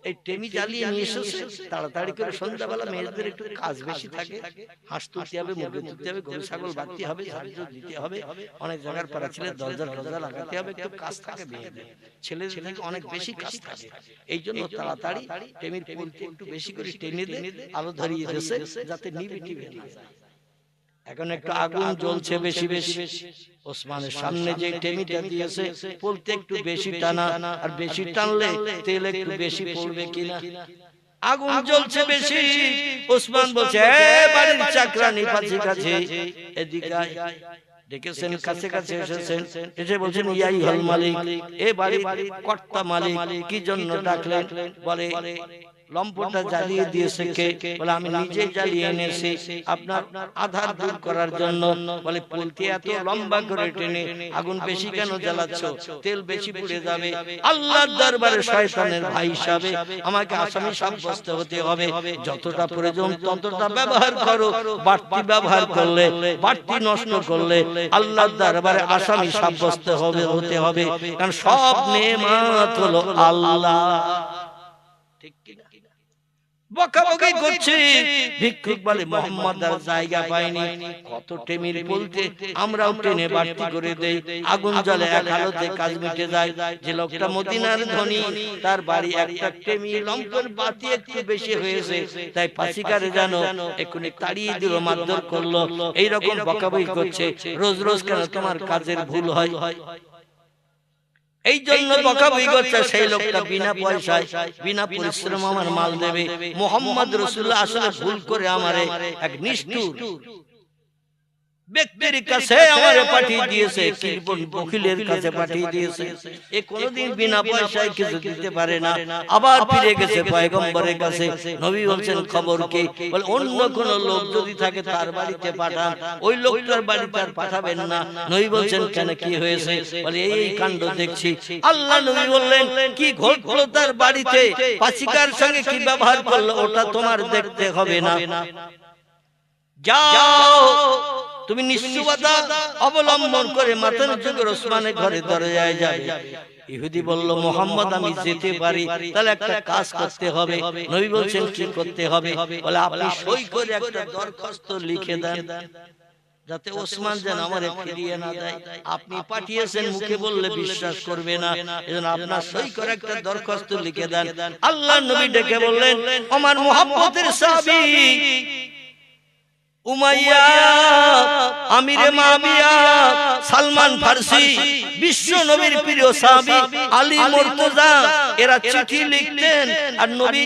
এই টেমি জ্বালিয়ে নিয়ে এসেছে তাড়াতাড়ি করে। সন্ধ্যাবেলা মেয়েদের একটু কাজ বেশি থাকে, হাঁস তুলতে হবে, মুরগি তুলতে হবে, গরু ছাগল বাঁধতে হবে, ঝাড় দিতে হবে, অনেক জায়গার পাড়া ছেলে দরজা লাগাতে হবে, একটু কাজ থাকে মেয়েদের। ছেলেদের থেকে অনেক বেশি কাজ থাকে। এই জন্য তাড়াতাড়ি টেমির পুলকে একটু বেশি করে টেনে দিয়ে আলো ধরিয়ে দিয়েছে যাতে নিভে টিভে না যায়। এখন একটু আগুন জ্বলছে বেশি বেশি। ওসমানের সামনে যে টেমিটা দিয়েছে, পড়তে একটু বেশি টানা, আর বেশি টানলে তেল একটু বেশি পড়বে কিনা। আগুন জ্বলছে বেশি। ওসমান বলছে, বাড়ির চাকরানি পাশে কাছে এদিকে ডেকেছেন, কাছে কাছে এসেছেন, এসে বলছেন, ইয়াই হল মালিক, এ বাড়ির কর্তা মালিক, কি জন্য ডাকলেন? বলে, লম্পটা জ্বালিয়ে দিয়েছে কে? বলে, আমি নিজেই জ্বালিয়ে এনেছি আপনার আধার দূর করার জন্য। বলে, পুলকে এত লম্বা করে টেনে আগুন বেশি কেন জ্বালাচ্ছ? তেল বেশি পুড়ে যাবে। আল্লাহর দরবারে শয়তানের ভাই হিসাবে আমাকে আসামি সাব্যস্ত হতে হবে। যতটা প্রয়োজন ততটা ব্যবহার করো, বাড়তি ব্যবহার করলে, বাড়তি নষ্ট করলে আল্লাহর দরবারে আসামি সাব্যস্ত হতে হবে। কারণ সব নেয়ামত হলো আল্লাহ। ঠিক কিনা? বকাবকি করছে। ভিক্ষুক বলে, মোহাম্মদ আর জায়গা পায়নি, কত টেমির বলতে আমরাও টেনে বাড়তি করে দেই, আগুন জ্বলে, এক আলোতে কাজ মিটে যায়। যে লোকটা মদিনার ধনী, তার বাড়ি একটা টেমি লম্পের বাতি একটু বেশি হয়েছে, তাই পাসিকারে জানো এক্ষুনি তাড়িয়ে দিল, মারধর করলো। এইরকম বকাবকি করছে। রোজ রোজ কেন তোমার কাজের ভুল হয়? এই জন্য বকাবকি করছে। সেই লোকটা বিনা পয়সায় বিনা পরিশ্রম আমার মাল দেবে। মুহাম্মদ রাসূলুল্লাহ আসলে ভুল করে আমারে এক নিষ্ঠুর ব্যক্তির কাছে আমারে পাঠিয়ে দিয়েছে, কিরবন বকিলের কাছে পাঠিয়ে দিয়েছে। এ কোনোদিন বিনা পয়সায় কিছু দিতে পারে না। আবার ফিরে গেছে পয়গম্বরের কাছে। নবী বলছেন, খবর কি? বলে, অন্য কোন লোক যদি থাকে তার বাড়িতে পাঠান, ওই লোকটার বাড়িতে আর পাঠাবেন না। নবী বলছেন, কেন, কি হয়েছে? বলে, এই কাণ্ড দেখছি। আল্লাহ নবী বললেন, কি ঘটলো তার বাড়িতে, পাসিকার সঙ্গে কি ব্যবহার করলো, ওটা তোমার দেখতে হবে না। যাও তুমি নিশ্চুপতা অবলম্বন করে মাথা নিচু করে ওসমানের ঘরে দরজায় যাবে। ইহুদি বলল, মুহাম্মদ আমি যেতে পারি, তাহলে একটা কাজ করতে হবে। নবী বলছেন কি করতে হবে? বলে আপনি সই করে একটা দরখাস্ত লিখে দেন, যাতে ওসমান যেন আমারে ফিরিয়ে না দেয়। আপনি পাঠিয়েছেন, মুখে বললে বিশ্বাস করবে না, এজন্য আপনার সই করে একটা দরখাস্ত লিখে দেন। আল্লাহর নবী ডেকে বললেন, আমার মুহাব্বতের সাহাবী উমাইয়া, আমিরে মুআবিয়া, সালমান ফারসি, বিশ্ব নবীর প্রিয় সাহাবী আলী মুর্তজা, এরা চিঠি লিখতেন। আর নবী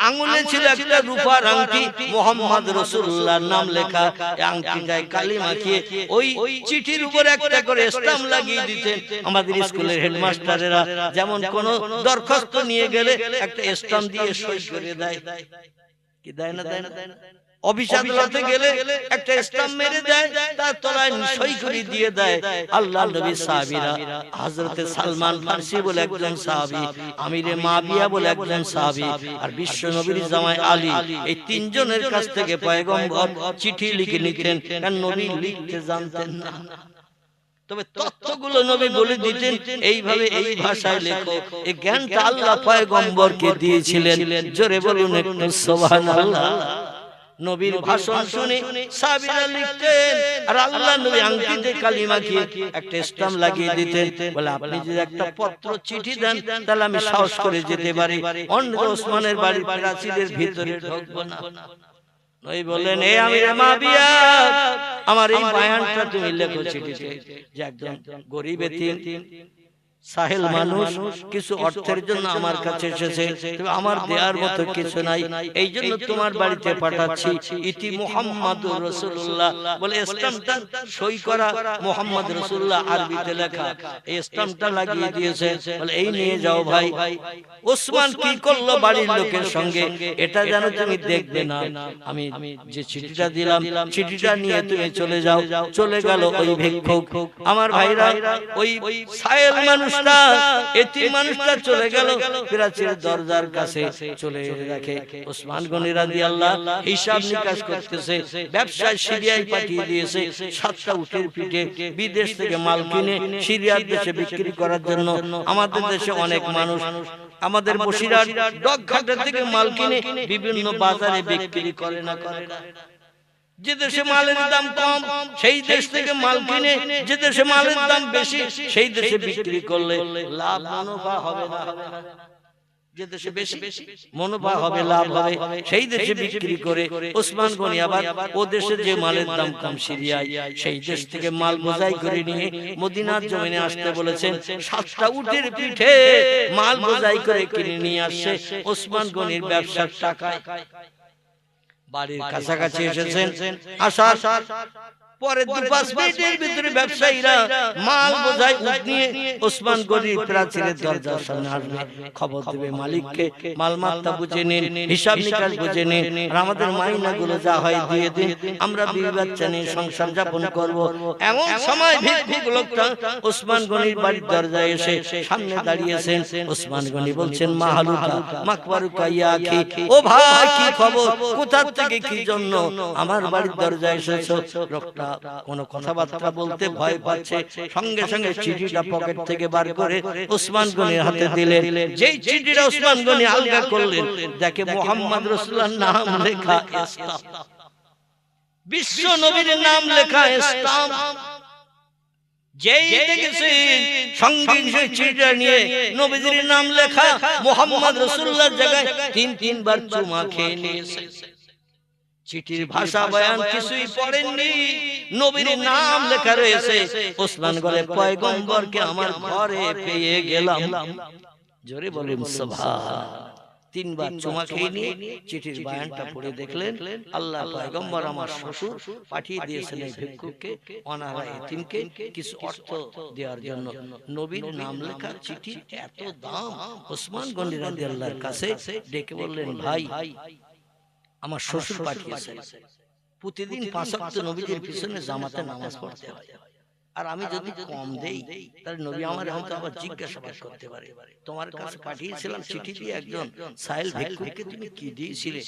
আঙ্গুলে ছিল একটা রূপার আংটি, মুহাম্মদ রাসূলুল্লাহর নাম লেখা। এই আংটিটায় কালি মাখিয়ে ওই চিঠির উপরে একটা করে স্টাম্প লাগিয়ে দিতেন। আমাদের স্কুলের হেডমাস্টারেরা যেমন কোন দরখাস্ত নিয়ে গেলে একটা স্টাম্প দিয়ে সই করে দেয়, কি দেয় না? দেয় না? অফিস আদালতে গেলে একটা স্টাম্প মেরে দেয়, তার তলায় সই করে দিয়ে দেয়। আল্লাহর নবী সাহাবীরা, হযরতে সালমান ফারসি বলে একজন সাহাবী, আমিরে মুআবিয়া বলে একজন সাহাবী, আর বিশ্ব নবীর জামাই আলী, এই তিনজনের কাছ থেকে পয়গম্বর চিঠি লিখে নিতেন। কারণ নবী লিখতে জানতেন না, তবে তথ্যগুলো নবী বলে দিতেন, এইভাবে এই ভাষায় লেখো। এই জ্ঞানটা আল্লাহ পয়গম্বরকে দিয়েছিলেন। জোরে বলুন একটু সুবহানাল্লাহ। নবীর ভাষণ শুনে সাহাবীরা লিখতেন, আর আল্লাহ নবী আংটিতে কালিমা দিয়ে একটা স্টাম্প লাগিয়ে দিতেন। বলে আপনি যদি একটা পত্র চিঠি দেন, তাহলে আমি সাহস করে যেতে পারি, অন্য ওসমানের বাড়ির প্রাচীরের ভিতরে ঢুকবো না। নবী বললেন, হে আমিরে মুআবিয়া, আমার এই বয়ানটা তুমি লেখো চিঠিতে, যে একজন গরীব এতিম সাহেল মানুষ কিছু অর্থের জন্য আমার কাছে এসেছে, তবে আমার দেওয়ার মতো কিছু নাই, এই জন্য তোমার বাড়িতে পাঠাচ্ছি। ইতি মুহাম্মাদুর রাসূলুল্লাহ বলে স্টাম্পটা সই করা, মুহাম্মদ রাসূলুল্লাহ আরবিতে লেখা, এই স্টাম্পটা লাগিয়ে দিয়েছে। বলে এই নিয়ে যাও ভাই। ওসমান কি করলো বাড়ির লোকের সঙ্গে, এটা যেন তুমি দেখবে না, আমি যে চিঠিটা দিলাম চিঠিটা নিয়ে তুমি চলে যাও। চলে গেল ওই ভিক্ষুক। আমার ভাইরা, ওই সাহেল মানুষ এতিম মানুষটা চলে গেল প্রাচীরের দরজার কাছে, চলে দেখে ওসমান গনি রাদিয়াল্লাহু হিসাব নিকাশ করতেছে। ব্যবসায় সিরিয়ায় পাঠিয়ে দিয়েছে 7টা উটের পিঠে বিদেশ থেকে মাল কিনে সিরিয়ার দেশে বিক্রি করার জন্য। আমাদের দেশে অনেক মানুষ আমাদের বসিরহাট ডকঘাটা থেকে মাল কিনে বিভিন্ন বাজারে বিক্রি করে না করে না। যে দেশে মালের দাম কম সেই দেশ থেকে মাল কিনে, যে দেশে মালের দাম বেশি সেই দেশে বিক্রি করলে লাভ মুনাফা হবে না। যে দেশে বেশি মুনাফা হবে, লাভ হবে, সেই দেশে বিক্রি করে ওসমান গনি আবার ও দেশে যে মালের দাম কম সিরিয়ায়, সেই দেশ থেকে মাল বোঝাই করে নিয়ে মদিনার জমিনে আসতে বলেছেন। 7টা উটের পিঠে মাল বোঝাই করে কিনে নিয়ে আসছে ওসমান গনির ব্যবসার টাকায়। বাড়ির কাছাকাছি এসেছেন, আসার পরে 2-5 মিনিটের ভিতরে ব্যবসায়ীরা মাল বোঝাই উট নিয়ে ওসমান গনির প্রাচীরের দরজার সামনে আসবে, খবর দেবে মালিককে, মাল মাত্রা বুঝে নিন, হিসাব নিকাশ বুঝে নিন, আর আমাদের মাইনাগুলো যা হয় দিয়ে দিন, আমরা বিবি বাচ্চা নিয়ে সংসার যাপন করব। এমন সময় ভিক্ষুক লোকটা ওসমান গনির বাড়ির দরজায় এসে সামনে দাঁড়িয়েছেন। ওসমান গনি বলছেন, মাহালুকা মাকবারুকা ইয়া আখি, ও ভাই কি খবর, কোথা থেকে কি জন্য আমার বাড়ির দরজায় এসেছো? লোকটা কোনো কথাবার্তা বলতে ভয় পাচ্ছে, সঙ্গে সঙ্গে চিঠিটা পকেট থেকে বার করে ওসমান গনির হাতে দিলেন। যেই চিঠিটা ওসমান গনি আলগা করলেন, দেখে মুহাম্মদ রাসূলুল্লাহর নাম লেখা স্টাম্প, বিশ্ব নবীর নাম লেখা স্টাম্প। যেই দেখেছেন সঙ্গে সঙ্গে চিঠিটা নিয়ে নবীজির নাম লেখা, মুহাম্মদ রাসূলুল্লাহর জায়গায় 3 বার চুমা খেয়ে নিয়েছে। চিঠির ভাষা বয়ান কিছুই পড়েননি, নবীর নাম লেখা রয়েছে। ওসমান বলে, পয়গম্বরকে আমার ঘরে পেয়ে গেলাম। জোরে বলুন সুবহান। 3 বার চুমা খেয়ে নিয়ে চিঠির বয়ানটা পড়ে দেখলেন, আল্লাহ পয়গম্বর আমার শ্বশুর পাঠিয়ে দিয়েছেন এই ভিক্ষুককে, অনাথ এতিমকে কিছু অর্থ দেওয়ার জন্য। নবীর নাম লেখা চিঠি এত দাম। ওসমান গনি রাদিয়াল্লাহর কাছে ডেকে বললেন, ভাই আমার শ্বশুর পাঠিয়েছে, প্রতিদিন 5 ওয়াক্ত নবীজির পিছনে জামাতে নামাজ পড়তে হয়, আর আমি যদি কম দেই তাহলে নবী আমার হয়তো আবার জিজ্ঞাসাবাদ করতে পারে, তোমার কাছে পাঠিয়েছিলাম চিঠি দিয়ে একজন সাইল ভিক্ষুককে তুমি কি দিয়েছিলে,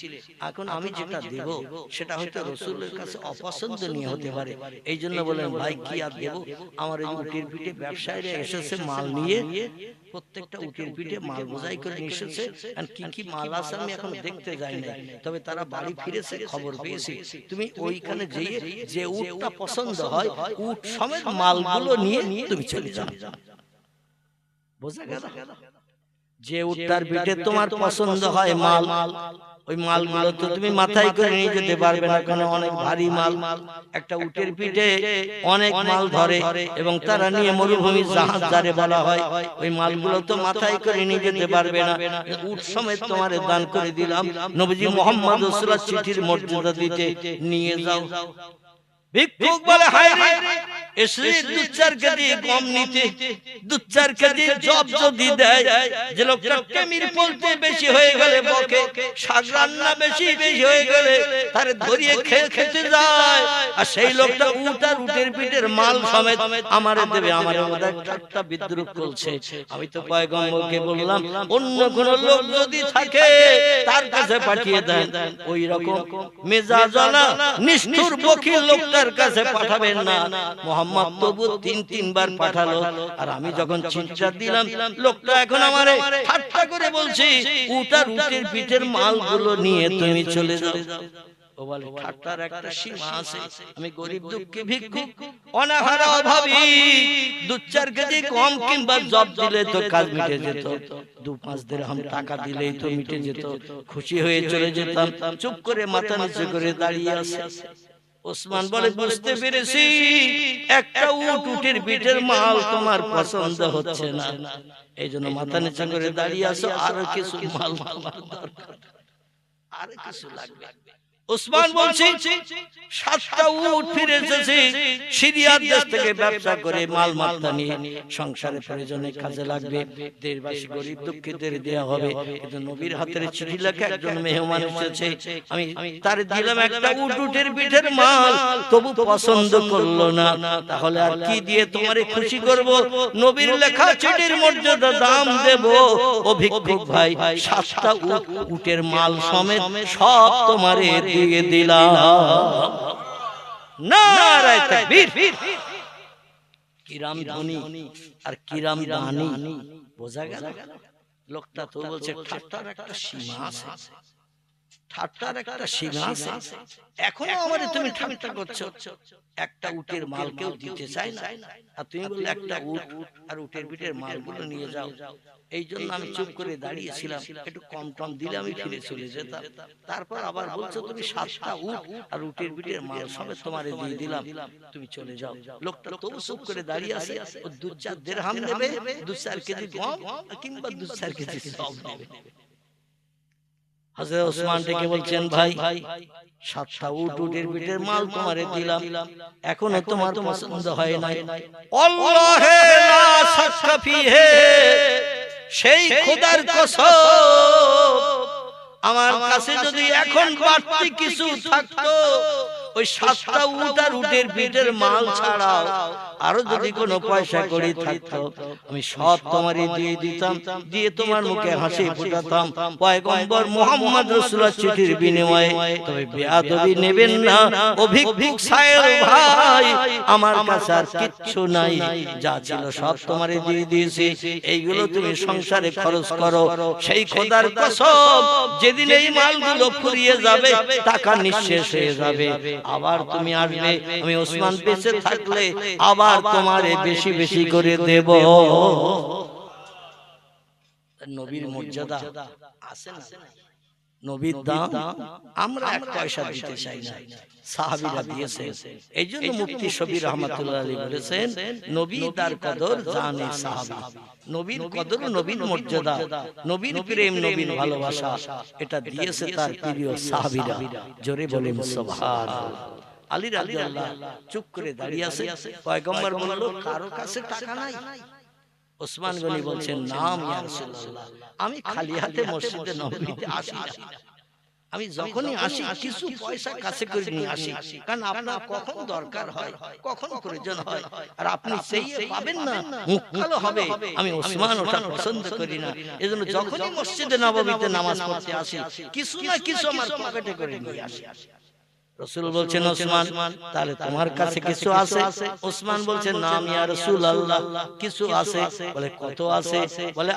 এখন আমি যেটা দেব সেটা হয়তো রাসূলের কাছে অপছন্দনীয় হতে পারে। এই জন্য বলেন ভাই কি আর দেব, আমার এই উটের পিঠে ব্যবসায়ীরা এসেছে মাল নিয়ে, প্রত্যেকটা উটের পিঠে মাল বোঝাই করে নিয়ে এসেছে, আর কি কি মাল আছে আমি এখন দেখতে যাই না, তবে তারা বাড়ি ফিরেছে খবর পেয়েছি, তুমি ওইখানে যেয়ে যে উটটা পছন্দ হয় উট সমেত মালগুলো নিয়ে তুমি চলে যাও। বোঝা গেল? যে উটটার পিঠে তোমার পছন্দ হয় মাল, ওই মালগুলো তো তুমি মাথায় করে নিয়ে যেতে পারবে না, কারণ অনেক ভারী মাল, একটা উটের পিঠে অনেক মাল ধরে এবং তারা নিয়ে মরুভূমির জাহাজ যারে বলা হয়, ওই মালগুলো তো মাথায় করে নিয়ে যেতে পারবে না, উট সমেত তোমারে দান করে দিলাম, নবীজি মুহাম্মদ রাসূলুল্লাহ চিঠির মর্যাদা দিতে নিয়ে যাও। ভিক্ষুক বলে হায় রে, এসে 2-4 কেজি কম নিতে, 2-4 কেজি জব যদি দেয়, যে লোকটা কেমির বলতে বেশি হয়ে গেলে বকে, শাক রান্না বেশি হয়ে গেলে তারে ধরিয়ে খেতে যায়, আর সেই লোকটা উট আর উটের পিঠের মাল সমেত আমারে দেবে, আমার মধ্যে একটা বিদ্রুপ চলছে। আমি তো পয়গম্বরকে বললাম অন্য কোন লোক যদি থাকে তার কাছে পাঠিয়ে দেন, ওই রকম মেজাজওয়ালা নিষ্ঠুর বকিল লোকটা কাছে পাঠাবেন না। মুহাম্মদ তবু 3 বার পাঠালো, আর আমি যখন চিন্তা দিলাম লোকটা এখন আমারে ঠাট্টা করে বলছে উট আর উটের পিঠের মালগুলো নিয়ে তুমি চলে যাও। ও বলে ঠাট্টার একটা সীমা আছে, আমি গরিব দুঃখী ভিক্ষুক অনাহারে অভাবী, 2-4 কেজি কম কিংবা জব দিলে তো কাজ মিটে যেত, 2-5 দিরহাম টাকা দিলেই তো মিটে যেত, খুশি হয়ে চলে যেতাম। চুপ করে মাথা নিচু করে দাঁড়িয়ে আছে। ওসমান বলে বুঝতে পেরেছি, একটা উট উটের পিঠের মাল তোমার পছন্দ হচ্ছে না, এই জন্য মাথা নিচু করে দাঁড়িয়ে আছো, আরো কিছু মাল দরকার, আরো কিছু লাগবে। ওসমান বলছে 7টা উট ফিরে এসেছে সিরিয়ার দেশ থেকে ব্যবসা করে, মাল মাত্তা নিয়ে সংসারের প্রয়োজনে কাজে লাগবে, দেশবাসী গরিব দুঃখীদের দেয়া হবে। কিন্তু নবীর হাতের চিঠি লেখা একজন মেহমান এসেছে, আমি তার দিলাম একটা উট উটের পিঠের মাল, তবু পছন্দ করলো না, তাহলে আর কি দিয়ে তোমারে খুশি করব? নবীর লেখা চিঠির মর্যাদা দাম দেব। ও ভিক্ষুক ভাই, 7টা উটের মাল সমেত সব তোমারে দিয়ে দিলাম। নারায়ে তাকবীর। কিরাম ধনী আর কিরাম দানি, বোঝা গেল? লোকটা তো বলছে ঠাট্টার একটা সীমা আছে, ঠাট্টার একটা সীমা আছে, এখনো আমারে তুমি ঠাট্টা করছো, একটা উটের মাল কেউ দিতে চায় না, আর তুমি বললে একটা উট আর উটের পিঠের মালগুলো নিয়ে যাও। এই জন্য আমি চুপ করে দাঁড়িয়েছিলাম, একটু কম টম দিলে আমি ফিরে চলে যেতাম। তারপর আবার বলছো তুমি 7টা উট আর উটের পিঠের মাল সবে তোমারে দিয়ে দিলাম, তুমি চলে যাও। লোকটা তবু চুপ করে দাঁড়িয়ে আছে, ও 2-4 দিরহাম নেবে, 2-4 কেজি গম কিংবা 2-4 কেজি সব নেবে। হযরত ওসমান ডেকে বলছেন ভাই, 7টা উট উটের পিঠের মাল তোমারে দিলাম, এখনো তোমার পছন্দ হয় নাই। আল্লাহে লা শাক্কা ফিহে, সেই খোদার কসম, আমার কাছে যদি এখন বাড়তি কিছু থাকতো, ওই 7টা উট আর উটের পিঠের মাল ছাড়াও আরো যদি কোনো পয়সা করি থাকতো, আমি সব তোমারে দিয়ে দিতাম, দিয়ে তোমার মুখে হাসি ফোটাতাম পয়গম্বর মুহাম্মদ রাসূলুল্লাহ চিঠির বিনিময়ে। তবে বেয়াদবি নেবেন না ও ভিক্ষুক সাহেব ভাই, আমার কাছে আর কিচ্ছু নাই, যা ছিল সব তোমারে দিয়ে দিয়েছি, এইগুলো তুমি সংসারে খরচ করো। সেই খোদার কসম, যেদিন এই মালগুলো ফুরিয়ে যাবে, টাকা নিঃশেষ হয়ে যাবে, আবার তুমি আসবে, আমি ওসমান বেঁচে থাকলে আবার তোমারে বেশি বেশি করে দেব। নবীর মর্যাদা আছে না, নবীর দাম আমরা 1 পয়সা দিতে চাই না, সাহাবীরা দিয়েছে। এইজন্য মুফতি শবীর রহমাতুল্লাহ আলাইহি বলেছেন, নবী তার কদর জানে সাহাবী। নবীর কদর, নবীর মর্যাদা, নবীর প্রেম, নবীর ভালোবাসা, এটা দিয়েছে তার প্রিয় সাহাবীরা। জোরে বলেন সুবহানাল্লাহ। আলী রাদিয়াল্লাহু চুপ করে দাঁড়িয়ে আছে, পয়গম্বর বলল কারো কাছে টাকা নাই। ওসমান গনি বলছেন নাম ইয়া রাসূলুল্লাহ, আমি খালি হাতে মসজিদে নববীতে আসি না, আমি যখনই আসি কিছু পয়সা কাছে করে নিয়ে আসি, কারণ আপনার কখন দরকার হয়, কখন প্রয়োজন হয়, আর আপনি সেই পাবেন না, মুখ কালো হবে। আমি ওসমান ওটা পছন্দ করি না। এজন্য যখনই মসজিদে নববীতে নামাজ পড়তে আসি কিছু না কিছু আমার পকেটে করে নিয়ে আসি। রাসূল বলছেন, ওসমান তাহলে তোমার কাছে কিছু আছে? ওসমান বলছেন, না ইয়া রাসূলুল্লাহ, কিছু আছে। বলে কত আছে? বলে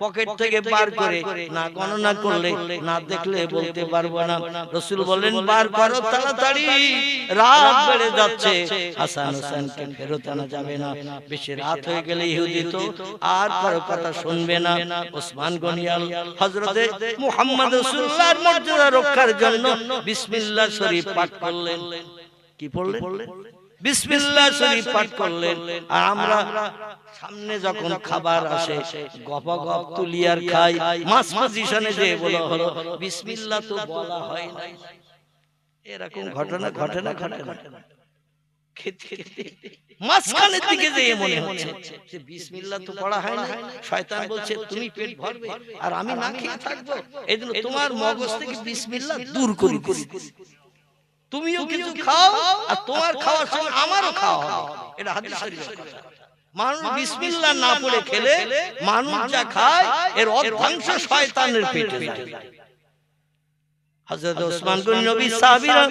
পকেট থেকে বার করে না গণনা করলে না দেখলে বলতে পারবো না। রাসূল বলেন, বার করো তাড়াতাড়ি, রাত বেড়ে যাচ্ছে, হাসান হোসেনকে ফেরত আনা যাবে না। বেশি রাত হয়ে গেলে ইহুদি তো আর কারো কথা শুনবে না। ওসমান গনি হযরতে মুহাম্মদ রাসূলুল্লাহর মর্যাদা রক্ষার জন্য বিসমিল্লাহ শরীফ পাঠ করলেন। কি পড়লেন? বিসমিল্লাহ শরীফ পাঠ করলেন। আর আমরা সামনে যখন খাবার আসে গপাগপ তুলি আর খাই, মাছ পজিশনে যে বলা হলো বিসমিল্লাহ তো বলা হয় না। এরকম ঘটনা ঘটে না? মাঝখানের দিকে যে মনে হচ্ছে যে বিসমিল্লাহ তো পড়া হয় না, শয়তান বলছে তুমি পেট ভরবে আর আমি না খেয়ে থাকবো, এজন্য তোমার মগজ থেকে বিসমিল্লাহ দূর করে দিই, তুমিও কিছু খাও আর তোমার খাওয়ার সঙ্গে আমারও খাওয়া হবে। এটা হাদিস শরীফের কথা। মানুষ বিসমিল্লাহ না পড়ে খেলে মানুষ যা খায় এর অর্ধাংশ শয়তানের পেটে যায়। হযরত ওসমান গনি নবী সাহাবীরা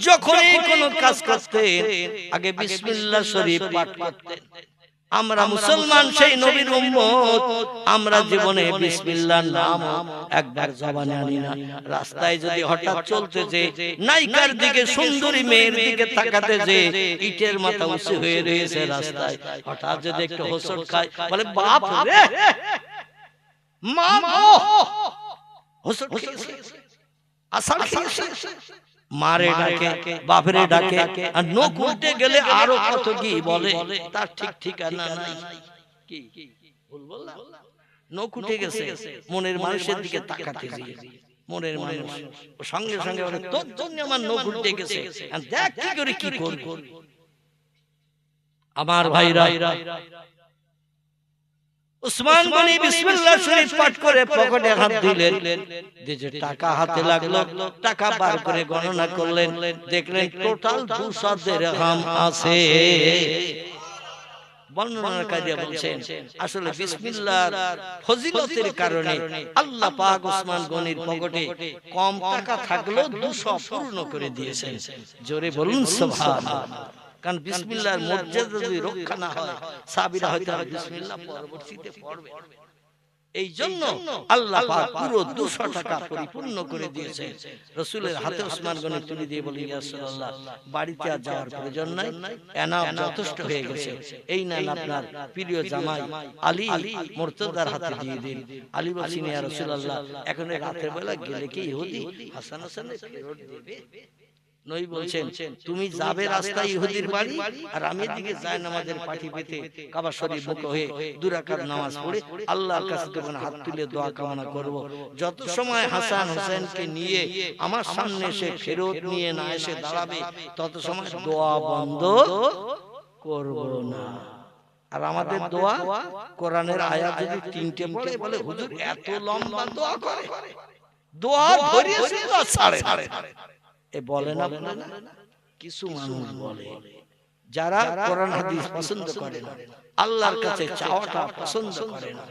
যখনই কোনো কাজ করতেন আগে বিসমিল্লাহ শরীফ পাঠ করতেন। আমরা মুসলমান সেই নবীর উম্মত, আমরা জীবনে বিসমিল্লাহর নাম একবার জবানে আনি না। রাস্তায় যদি হঠাৎ চলতে যে নায়িকার দিকে, সুন্দরী মেয়ের দিকে তাকাতে যে ইটের মাথা উঁচু হয়ে রয়েছে রাস্তায়, হঠাৎ যদি একটু হোঁচট খায় বলে বাপ রে মা গো, হোঁচট খেয়েছে, আসার খেয়েছে, মারে ডাকে, বাপরে ডাকে, আর নখ উল্টে গেলে আরো কত কি বলে, তার ঠিক ঠিকানা নাই। কি ভুল বললাম? নখ উঠে গেছে, মনের মানুষের দিকে তাকাতে গিয়ে মনের মানুষ সঙ্গে সঙ্গে বলে তোর জন্য আমার নখ উঠে গেছে, দেখ কি করে কি করব। আমার ভাইরা, ওসমান গনি বিসমিল্লাহ শরীফ পাঠ করে পকেটে হাত দিলেন, যে টাকা হাতে লাগলো, টাকা বার করে গণনা করলেন, দেখলেন টোটাল 200 দিরহাম আছে। বর্ণনাকারী বলছেন আসলে বিসমিল্লাহর ফজিলতের কারণে আল্লাহ পাক ওসমান গনির পকেটে কম টাকা থাকলেও 200 পূর্ণ করে দিয়েছেন। জোরে বলুন সুবহানাল্লাহ। কারণ বিসমিল্লাহর মর্যাদা যদি রক্ষা না হয় সাহাবীরা হয়তো বিসমিল্লাহ পরবর্তীতে পড়বে। এই জন্য আল্লাহ পাক পুরো 200 টাকা পরিপূর্ণ করে দিয়েছেন। রাসূলের হাতে ওসমান গনি তুলে দিয়ে বলেন, ইয়া রাসূলুল্লাহ, বাড়িতে আর যাওয়ার প্রয়োজন নাই, এনাফ যথেষ্ট হয়ে গেছে। এই নেন আপনার প্রিয় জামাই আলী মুর্তজার হাতে দিয়ে দিন। আলী বলছেন, ইয়া রাসূলুল্লাহ, এখন রাতের বেলা গেলে কি ইহুদি হাসান হোসেনের ফেরত দেবে? নবী বলছেন, তুমি যাবে রাস্তায় ইহুদির বাড়ি, আর আমি এদিকে যায় নামাজের পাটি পেতে কাবা শরীফ মুখ হয়ে 2 রাকাত নামাজ পড়ে আল্লাহর কাছে তখন হাত তুলে দোয়া কামনা করব। যত সময় হাসান হোসেনকে নিয়ে আমার সামনে এসে ফেরত নিয়ে না এসে দাঁড়াবে তত সময় দোয়া বন্ধ করব না। আর আমাদের দোয়া, কোরআনের আয়াত যদি 3টে পড়ে বলে হুজুর এত লম্বা দোয়া করে, দোয়া ধরিয়েছে না ছাড়ে এ বলে না, বলে না। কিছু মানুষ বলে যারা কোরআন হাদিস পছন্দ করে না, আল্লাহর কাছে চাওয়াটা পছন্দ করে না,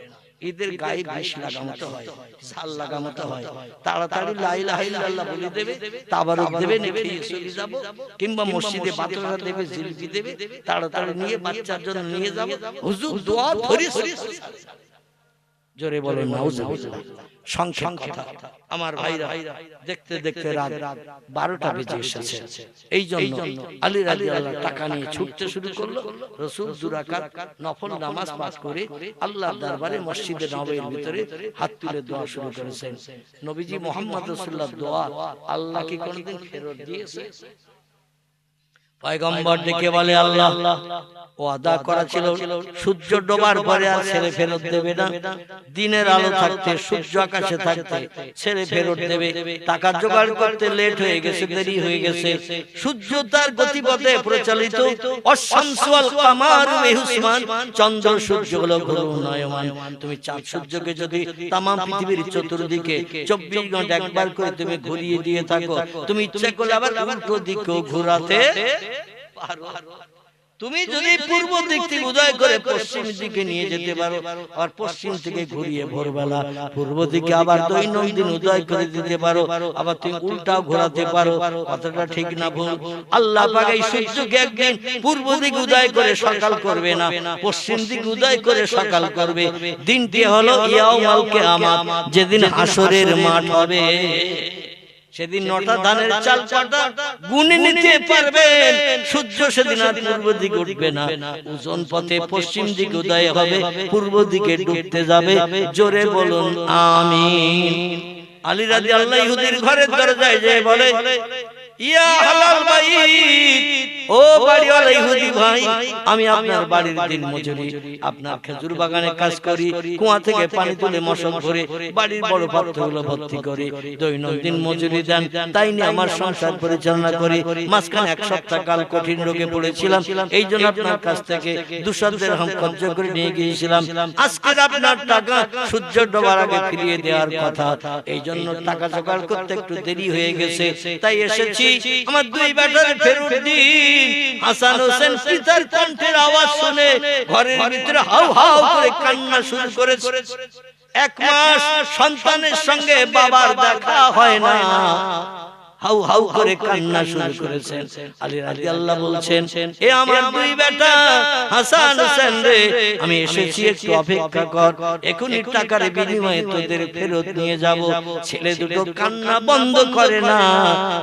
এদের গায়ে বিষ লাগাতে হয়, সাল লাগাতে হয়। তাড়াতাড়ি লা ইলাহা ইল্লাল্লাহ বলে দেবে, তাবারুক দেবে, নেবে চলে যাব, কিংবা মসজিদে বাতরা দেবে, জিলপি দেবে, তাড়াতাড়ি নিয়ে বাচ্চার জন্য নিয়ে যাব, হুজুর দোয়া ধরিয়েছে। জোরে বলেন নাউজুবিল্লাহ। সংক্ষেপ কথা আমার ভাইরা, দেখতে দেখতে রাত 12টা বেজে এসেছে। এই জন্য আলী রাদিয়াল্লাহু টাকা নিয়ে ছুটতে শুরু করলো। রাসূল 2 রাকাত নফল নামাজ পাঠ করে আল্লাহর দরবারে মসজিদে নববীর ভিতরে হাত তুলে দোয়া শুরু করেছেন। নবীজি মুহাম্মদ রাসূলুল্লাহর দোয়া আল্লাহ কি কোনদিন ফেরত দিয়েছে? পয়গম্বর ডেকে বলে আল্লাহ ওয়াদা করা ছিল সূর্য ডোবার পরে আর ছেলে ফেরত দেবে না, দিনের আলো থাকতে সূর্য আকাশে থাকতে ছেলে ফেরত দেবে। টাকা জোগাড় করতে লেট হয়ে গেছে, দেরি হয়ে গেছে। সূর্য তার গতিপথে প্রচলিত, অশামসু ওয়াল কামারু বিহুসমান, চন্দ্র সূর্য হলো ঘূর্ণায়মান। তুমি চাঁদ সূর্যকে যদি তামাম পৃথিবীর চতুর্দিকে 24 ঘন্টা একবার করে তুমি ঘুরিয়ে দিয়ে থাকো, তুমি ইচ্ছা করলে আবার উল্টো দিকেও ঘোরাতে পারো। তুমি যদি পূর্ব দিক থেকে উদয় করে পশ্চিম দিকে নিয়ে যেতে পারো, আর পশ্চিম থেকে ঘুরিয়ে ভোরবেলা পূর্ব দিকে আবার দৈনন্দিন উদয় করে দিতে পারো, আবার তুমি উল্টাও ঘোরাতে পারো। কথাটা ঠিক না ভুল? আল্লাহ পাক এই সূর্যকে একদিন পূর্ব দিকে উদয় করে সকাল করবে না, পশ্চিম দিকে উদয় করে সকাল করবে। দিনটি হলো ইয়াউমুল কিয়ামাত, যেদিন হাসরের মাঠ হবে। সেদিন 9টা ধানের চাল কাটা গুনে নিতে পারবেন। সূর্য সেদিন আর পূর্ব দিকে উঠবে না, ওজন পথে পশ্চিম দিকে উদয় হবে, পূর্ব দিকে ডুবতে যাবে। জোরে বলুন আমিন। আলী রাদিয়াল্লাহু ইহুদির ঘরের দরজায় যেয়ে বলে, ইয়া হালাল বাইত, ও বাড়িওয়ালা ইহুদি ভাই, আমি আপনার বাড়ির দিন মজুরি, আপনার খেজুর বাগানে কাজ করি, কুয়া থেকে পানি তুলে মশক ভরে বাড়ির বড় পাত্রগুলো ভর্তি করে দৈনন্দিন মজুরি দেন, তাই নিয়ে আমার সংসার পরিচালনা করি। মাঝখানে 1 সপ্তাহ কাল কঠিন রোগে পড়েছিলাম, এই জন্য আপনার কাছ থেকে 200 দিরহাম খরচ করে নিয়ে গিয়েছিলাম। আজকে আপনার টাকা সূর্য ডোবার আগে ফিরিয়ে দেওয়ার কথা, এই জন্য টাকা জোগাড় করতে একটু দেরি হয়ে গেছে, তাই এসেছি। আমার 2 বেটার ফেরত দিন। হাসান হোসেন পিতার কণ্ঠের আওয়াজ শুনে ঘরের ভিতরে হাউ হাউ করে কান্না শুরু করেছে। 1 মাস সন্তানের সঙ্গে বাবার দেখা হয় না, হাউ হাউ করে কান্না শুরু করেছেন। আলী রাদিয়াল্লাহু বলছেন, এ আমার 2 বেটা হাসান হোসেন রে, আমি এসেছি, একটু অপেক্ষা কর, এখনই টাকার বিনিময়ে তোদের ফেরত নিয়ে যাব। ছেলে দুটো কান্না বন্ধ করে না,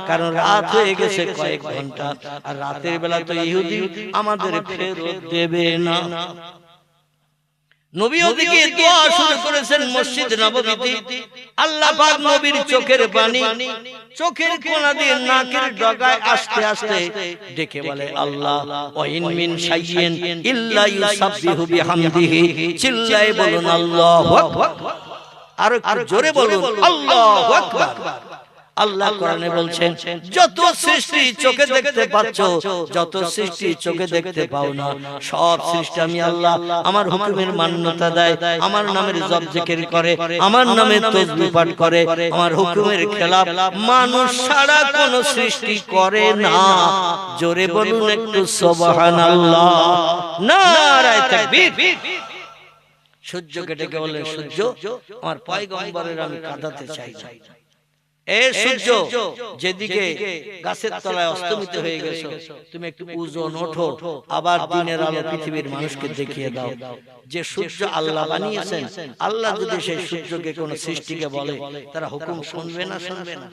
কারণ রাত হয়ে গেছে কয়েক ঘন্টা, আর রাতের বেলা তো ইহুদি আমাদের ফেরত দেবে না। নবী ওদিকে দোয়া শুরু করেছেন মসজিদ নববীতে। আল্লাহ পাক নবীর চোখের পানি চোখের কোণা দিয়ে নাকের ডগায় আস্তে আস্তে ডেকে বলে, আল্লাহ ওয়া ইন মিন শাইইন ইল্লা ইউসাব্বিহু বিহামদিহি, চিল্লায়ে বলুন আল্লাহু আকবার। আর একটু জোরে বলুন আল্লাহু আকবার। আল্লাহ কোরআনে বলছেন, যত সৃষ্টি চোখে দেখতে পাচ্ছ, যত সৃষ্টি চোখে দেখতে পাও না, সব সৃষ্টি আমি আল্লাহ আমার হুকুমের মান্যতা দেয়, আমার নামের জপ জিকির করে, আমার নামে তাসবিহ পাঠ করে, আমার হুকুমের খেলাফ মানুষ ছাড়া কোনো সৃষ্টি করে না। জোরে বলুন একটু সুবহানাল্লাহ, নারায়ে তাকবীর। সূর্যকে ডেকে বললেন, সূর্য আমার পয়গম্বরের আমি কাঁদাতে চাই না। এ সূর্য, যেদিকে গাছের তলায় অস্তমিত হয়ে গেছো, তুমি একটু ওজন ওঠো, আবার দিনের আলো পৃথিবীর মানুষকে দেখিয়ে দাও যে সূর্য আল্লাহ বানিয়েছেন। আল্লাহ যদি সেই সূর্যকে কোন সৃষ্টিকে বলে, তারা হুকুম শুনবে না? শুনবে না।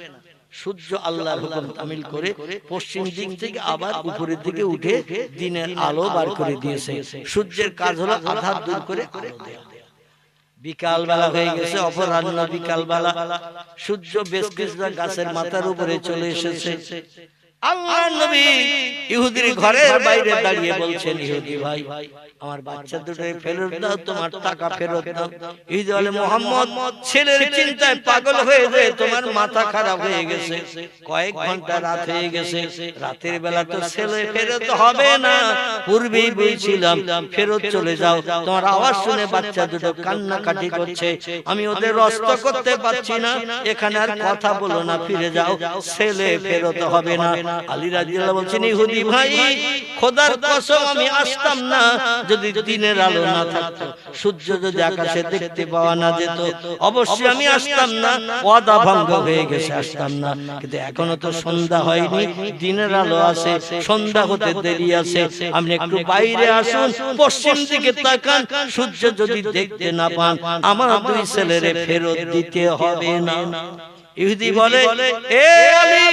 সূর্য আল্লাহর হুকুম তামিল করে পশ্চিম দিক থেকে আবার উপরের দিকে উঠে দিনের আলো বার করে দিয়েছে। সূর্যের কাজ হলো আধার দূর করে আলো দেয়া। বিকাল বেলা হয়ে গেছে, অপরাহ্ন বিকাল বেলা, সূর্য বেশ কিছুটা গাছের মাথার উপরে চলে এসেছে। আল্লাহ নবী ইহুদির ঘরের বাইরে দাঁড়িয়ে বলছেন, ইহুদি ভাই, আমার বাচ্চা দুটো ফেরত দাও, তোমার টাকা ফেরত দাও। ইহুদি বলে, মুহাম্মদ, ছেলের চিন্তায় পাগল হয়ে যায়, তোমার মাথা খারাপ হয়ে গেছে, কয়েক ঘন্টা রাত হয়ে গেছে, রাতের বেলা তো ছেলে ফেরত হবে না, পূর্বেই বলছিলাম ফেরত চলে যাও। তোমার আওয়াজ শুনে বাচ্চা দুটো কান্নাকাটি করছে, আমি ওদের রস্ত করতে পারছি না, এখানে আর কথা বলো না, ফিরে যাও, ছেলে ফেরত হবে না। আলী রাদিয়াল্লাহু বলছেন, ইহুদি ভাই, খোদার কসম আমি আসতাম না যদি দিনের আলো না থাকতো, সূর্য যদি আকাশে দেখতে পাওয়া না যেত, অবশ্যই আমি আসতাম না, ওয়াদা ভঙ্গ হয়ে গেছে, আসতাম না। কিন্তু এখনো তো সন্ধ্যা হয়নি, দিনের আলো আছে, সন্ধ্যা হতে দেরি আছে, আপনি একটু বাইরে আসুন, পশ্চিম দিকে তাকান, সূর্য যদি দেখতে না পান, আমার 2 ছেলেরে ফেরত দিতে হবে না। ইহুদি বলে, এ আলী,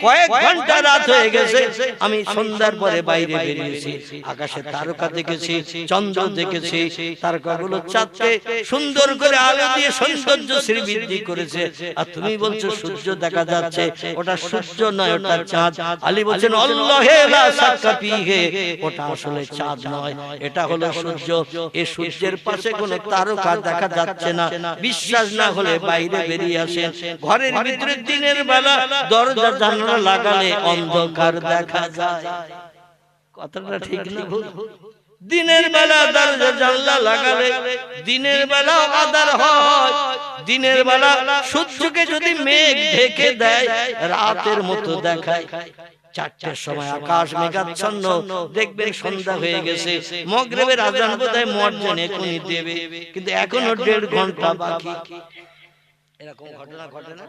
কয়েক ঘন্টা রাত হয়ে গেছে, আমি সন্ধ্যার পরে বাইরে বেরিয়েছি, আকাশে তারকা দেখেছি, চন্দ্র দেখেছি, তারকাগুলো চাঁদকে সুন্দর করে আলো দিয়ে সৌন্দর্য শ্রীবৃদ্ধি করেছে, আর তুমি বলছো সূর্য দেখা যাচ্ছে, ওটা সূর্য নয়, ওটা চাঁদ। আলী বলছেন আল্লাহে লা শাক্কা ফীহি, ওটা আসলে চাঁদ নয়, এটা হলো সূর্য। এই সূর্যের পাশে কোনো তারকা দেখা যাচ্ছে না। বিশ্বাস না হলে বাইরে বেরিয়ে আসেন, ঘরের ভিতরে দিনের বেলা দরজা জানালা লাগালে অন্ধকার দেখা যায়। কথাটা ঠিক না ভুল? দিনের বেলা দরজা জানলা লাগালে দিনের বেলা আঁধার হয়, দিনের বেলা সূর্যকে যদি মেঘ ঢেকে দেয় রাতের মতো দেখায়। 4টার সময় আকাশ মেঘাচ্ছন্ন, দেখবেন সন্ধ্যা হয়ে গেছে, মাগরিবের আযান বোধহয় মুয়াজ্জিন এখনই দেবে, কিন্তু এখনো 1.5 ঘন্টা বাকি। এরকম ঘটনা ঘটে না?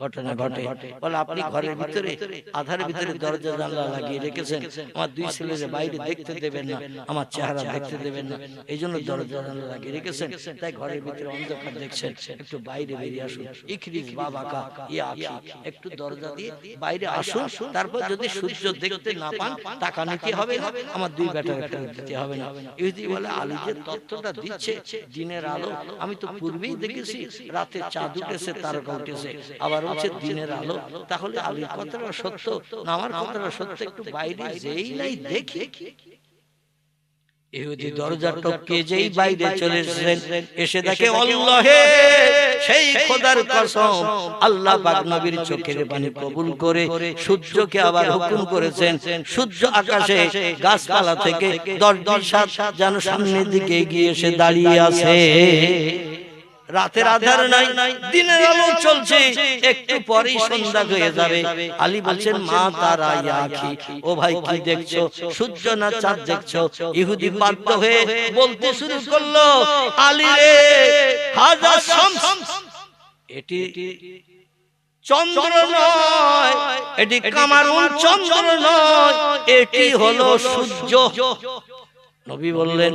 ঘটনা ঘটে। বলে আপনি ঘরের ভিতরে আধারের ভিতরে দরজা জানলা লাগিয়ে রেখেছেন, আমার 2 ছেলেকে বাইরে দেখতে দেবেন না, আমার চেহারা দেখতে দেবেন না, এই জন্য দরজা জানলা লাগিয়ে রেখেছেন, তাই ঘরের ভিতরে অন্ধকার দেখছেন, একটু বাইরে বেরিয়ে আসুন। ইখরিজ বাবা কা ইয়া আখি, একটু দরজা দিয়ে বাইরে আসুন, তারপর যদি সূর্য দেখতে না পান টাকা নিতে হবে না, আমার 2 বেটার ফেরত দিতে হবে না। ইহুদি বলে আলী যে তত্ত্বটা দিচ্ছে দিনের আলো, আমি তো পূর্বেই দেখেছি রাতে চাঁদ উঠেছে, তারকা উঠেছে, আবার হচ্ছে দিনের আলো, তাহলে আলীর কথাটা সত্য না আমার কথাটা সত্য, একটু বাইরে যেই নাই দেখি। ইহুদি দরজা টপকে যেই বাইরে চলে এসেছেন, এসে দেখে আল্লাহে সেই খোদার কসম, আল্লাহ পাক নবীর চোখের পানি কবুল করে সূর্যকে আবার হুকুম করেছেন, সূর্য আকাশে গাছপালা থেকে 10 যেন সামনের দিকে এগিয়ে এসে দাঁড়িয়ে আছে। রাতের আধার নাই, দিনের আলো চলছে, একটু পরেই সন্ধ্যা হয়ে যাবে। আলী বলছেন মা তারা ইয়া আখি, ও ভাই কি দেখছো, সূর্য না চাঁদ দেখছো? ইহুদি বাধ্য হয়ে বলতে শুরু করলো, আলী রে হাযা শামস, এটি চন্দ্র নয়, এটি কামারুন চন্দ্র নয়, এটি হলো সূর্য। নবী বললেন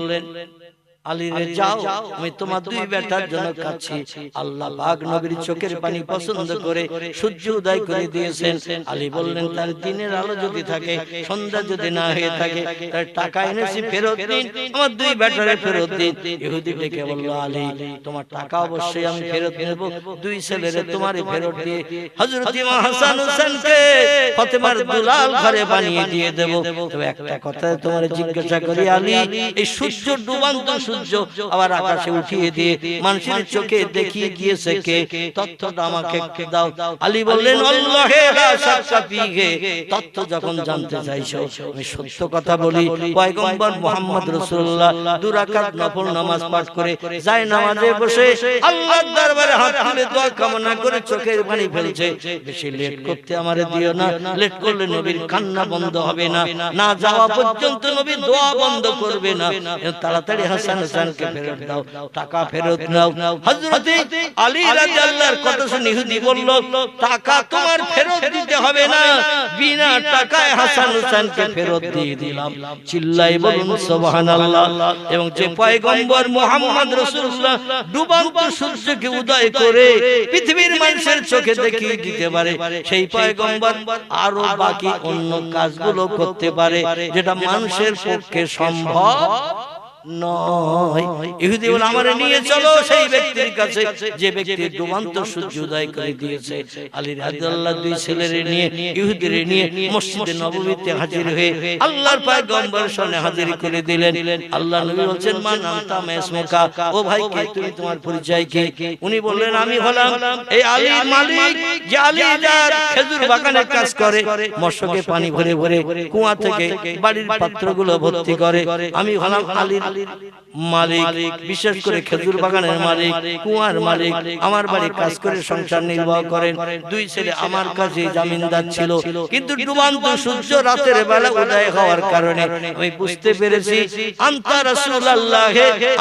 আলী রে যাও, আমি তোমার 2 বেটার জন্য কাঁদছি। আল্লাহ পাক নবীর চোখের পানি পছন্দ করে সূর্য উদয় করে দিয়েছেন। আলী বললেন তার দিনের আলো যদি থাকে, সন্ধ্যা যদি না হয়ে থাকে, তার টাকা এনেছি ফেরত দিন, আমার 2 বেটারে ফেরত দিন। ইহুদি ডেকে বলল আলী তোমার টাকা অবশ্যই আমি ফেরত নেব, 2 ছেলেরে তোমারই ফেরত দিয়ে হযরত ইমাম হাসান হোসেনকে ফাতেমার দুলাল ঘরে বানিয়ে দিয়ে দেব। তবে একটা কথা তোমার জিজ্ঞাসা করি আলী, এই সূর্য ডুবান্ত সূর্য আবার আকাশে উঠিয়ে দিয়ে মানুষের চোখে দেখিয়ে গিয়েছে কে, তথ্যটা আমাকে দাও। আলী বললেন আল্লাহে লা শাক্কা ফীহি, তথ্য যখন জানতে চাইছো আমি সত্য কথা বলি। পয়গম্বর মুহাম্মদ রাসূলুল্লাহ 2 রাকাত নফল নামাজ পাঠ করে যায় নামাজে বসে আল্লাহর দরবারে হাত তুলে দোয়া কামনা করে চোখের পানি ফেলছে, বেশি লেট করতে আমারে দিও না, লেট করলে নবীর কান্না বন্ধ হবে না, না যাওয়া পর্যন্ত নবী দোয়া বন্ধ করবে না, তাড়াতাড়ি হাসান হোসেনকে ফেরত দাও, টাকা ফেরত নাও। হযরত আলী রাদিয়াল্লাহর কথা শুনে ইহুদি বলল টাকা তোমার ফেরত দিতে হবে না, বিনা টাকায় হাসান হোসেনকে ফেরত দিয়ে দিলাম। চিল্লাই বলুন সুবহানাল্লাহ। এবং যে পয়গম্বর মুহাম্মদ রাসূলুল্লাহ ডুবন্ত সূর্যকে উদয় করে পৃথিবীর মানুষের চোখে দেখিয়ে দিতে পারে, সেই পয়গম্বর আরো বাকি অন্য কাজগুলো করতে পারে যেটা মানুষের পক্ষে সম্ভব নয়। ইহুদি বলে আমারে নিয়ে চলো সেই ব্যক্তির কাছে যে ব্যক্তি ডুবন্ত সূর্য উদয় করে দিয়েছে। আলী রাদিয়াল্লাহু 2 ছেলেরে নিয়ে ইহুদির নিয়ে মসজিদে নববীতে হাজির হয়ে আল্লাহর পয়গম্বরের সামনে হাজির করে দিলেন। আল্লাহ নবী বলেন মান আনতা মাসমুকা, ও ভাই কে তুমি, তোমার পরিচয় কি? উনি বললেন আমি হলাম এই আলীর মালিক, যে আলী যার খেজুর বাগানে কাজ করে, মশকে পানি ভরে ভরে কুয়া থেকে বাড়ির পাত্রগুলো ভর্তি করে। আমি হলাম আলীর মালিক, বিশেষ করে খেজুর বাগানের মালিক, কুয়ার মালিক, আমার বাড়ি কাজ করে সংসার নির্বাহ করেন। 2 ছেলে আমার কাছে জামিনদার ছিল, কিন্তু ডুবন্ত সূর্য রাতের বেলা উদয় হওয়ার কারণে আমি বুঝতে পেরেছি আনতা রাসূলুল্লাহ,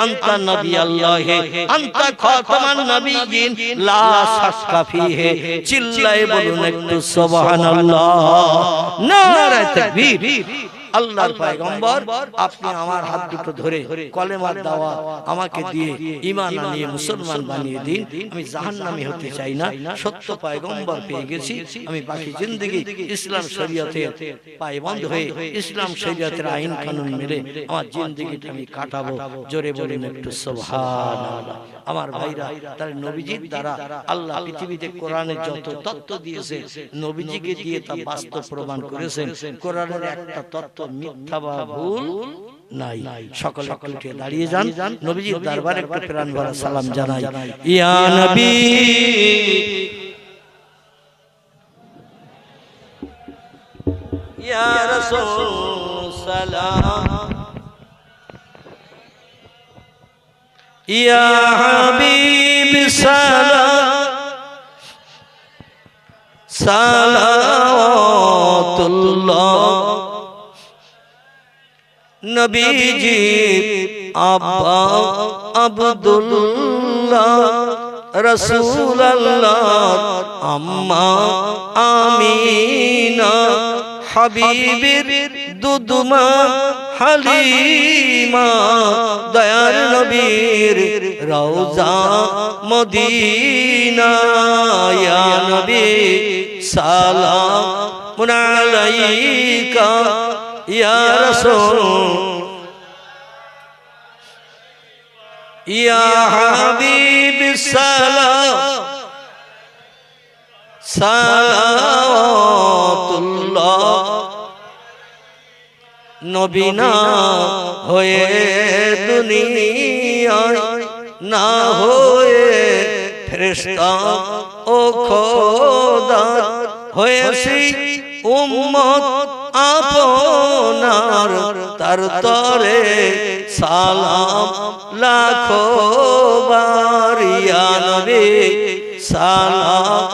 আনতা নবী আল্লাহ, আনতা খাতামান নবিয়্যিন লা শাক্কা ফীহি। চিল্লায়ে বলুন একটু সুবহানাল্লাহ, নারে তাকবীর। আল্লাহর পয়গম্বর আপনি আমার হাত দুটো ধরে কলেমার দাওয়া আমাকে দিয়ে ঈমান আনিয়ে মুসলমান বানিয়ে দিন। আমি জাহান্নামী হতে চাই না, সত্য পয়গম্বর পেয়ে গেছি, আমি বাকি জিন্দেগি ইসলাম শরীয়তের পায়বন্ধ হয়ে ইসলাম শরীয়তের আইন কানুন মেনে আমার জিন্দেগিটা আমি কাটাবো। জোরে বলেন একটু সুবহানাল্লাহ। আমার ভাইরা, তার নবীজির দ্বারা আল্লাহ পৃথিবীতে কোরআনের যত তত্ত্ব দিয়েছে নবীজিকে দিয়ে তা বাস্তব প্রমাণ করেছেন। কোরআনের একটা তত্ত্ব মিথ্যা বা ভুল নাই। সকলে উঠে দাঁড়িয়ে যান, নবীজির দরবারে একটু প্রাণ ভরা সালাম জানাই। ইয়া নবী ইয়া রাসূল সালাম, ইয়া হাবিব সালাম, সালাওয়াতুল্লাহ। নবীজি আব্বা আব্দুল্লাহ, রাসূলুল্লাহ আম্মা আমিনা, হাবিবের দুদমা হালিমা, দয়ার নবীর রওজা মদিনা। ইয়া নবী সালামুন আলাইকা, ইয়া রাসূল ইয়া হাবিব সালাম, সালাওয়াতুল্লাহ। নবী না হয়ে দুনিয়ায়, না হয়ে ফেরেশতা ও খোদা হয়েছি উম্মত আপনার, তার তরে সালাম লাখো বার। ইয়া নবী সালাম,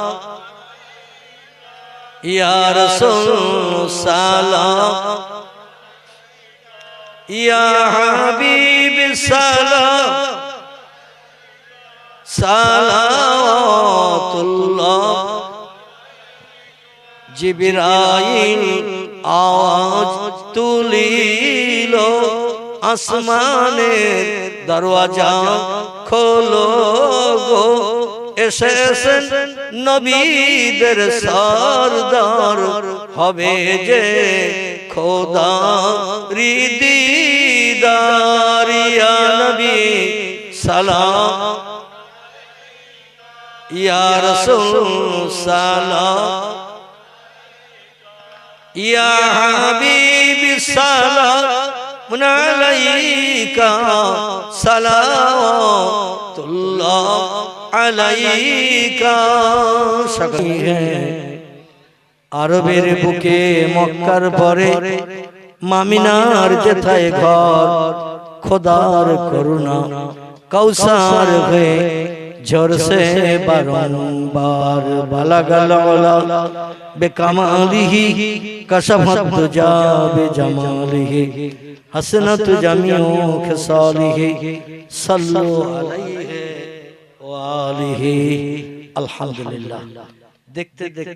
ইয়া রাসূল সালাম, ইয়া হাবিব সালাম, সালাওয়াতুল্লাহ। জিবরাইল আওয়াজ তুলিল, আসমানের দরওয়াজা খোলো গো, এসেছেন নবীদের সরদার, হবে যে খোদা দিদার। ইয়া নবী সালাম, ইয়া রাসূল সালাম, ইয়া হাবিব সালামুন আলাইকা, সালাওয়াতুল্লাহ আলাইকা। আরবের বুকে মক্কার পরে মামিনার যেথায় ঘর, খোদার করুণা কৌসার হয়ে ঝরছে বারংবার। বালাগাল ওলা বেকামালিহি, কাশাফাত দুজা বেজামালিহি, হাসনাত জামিউ খিসালিহি, সাল্লু আলাইহি ওয়া আলিহি। আলহামদুলিল্লাহ। দেখতে দেখতে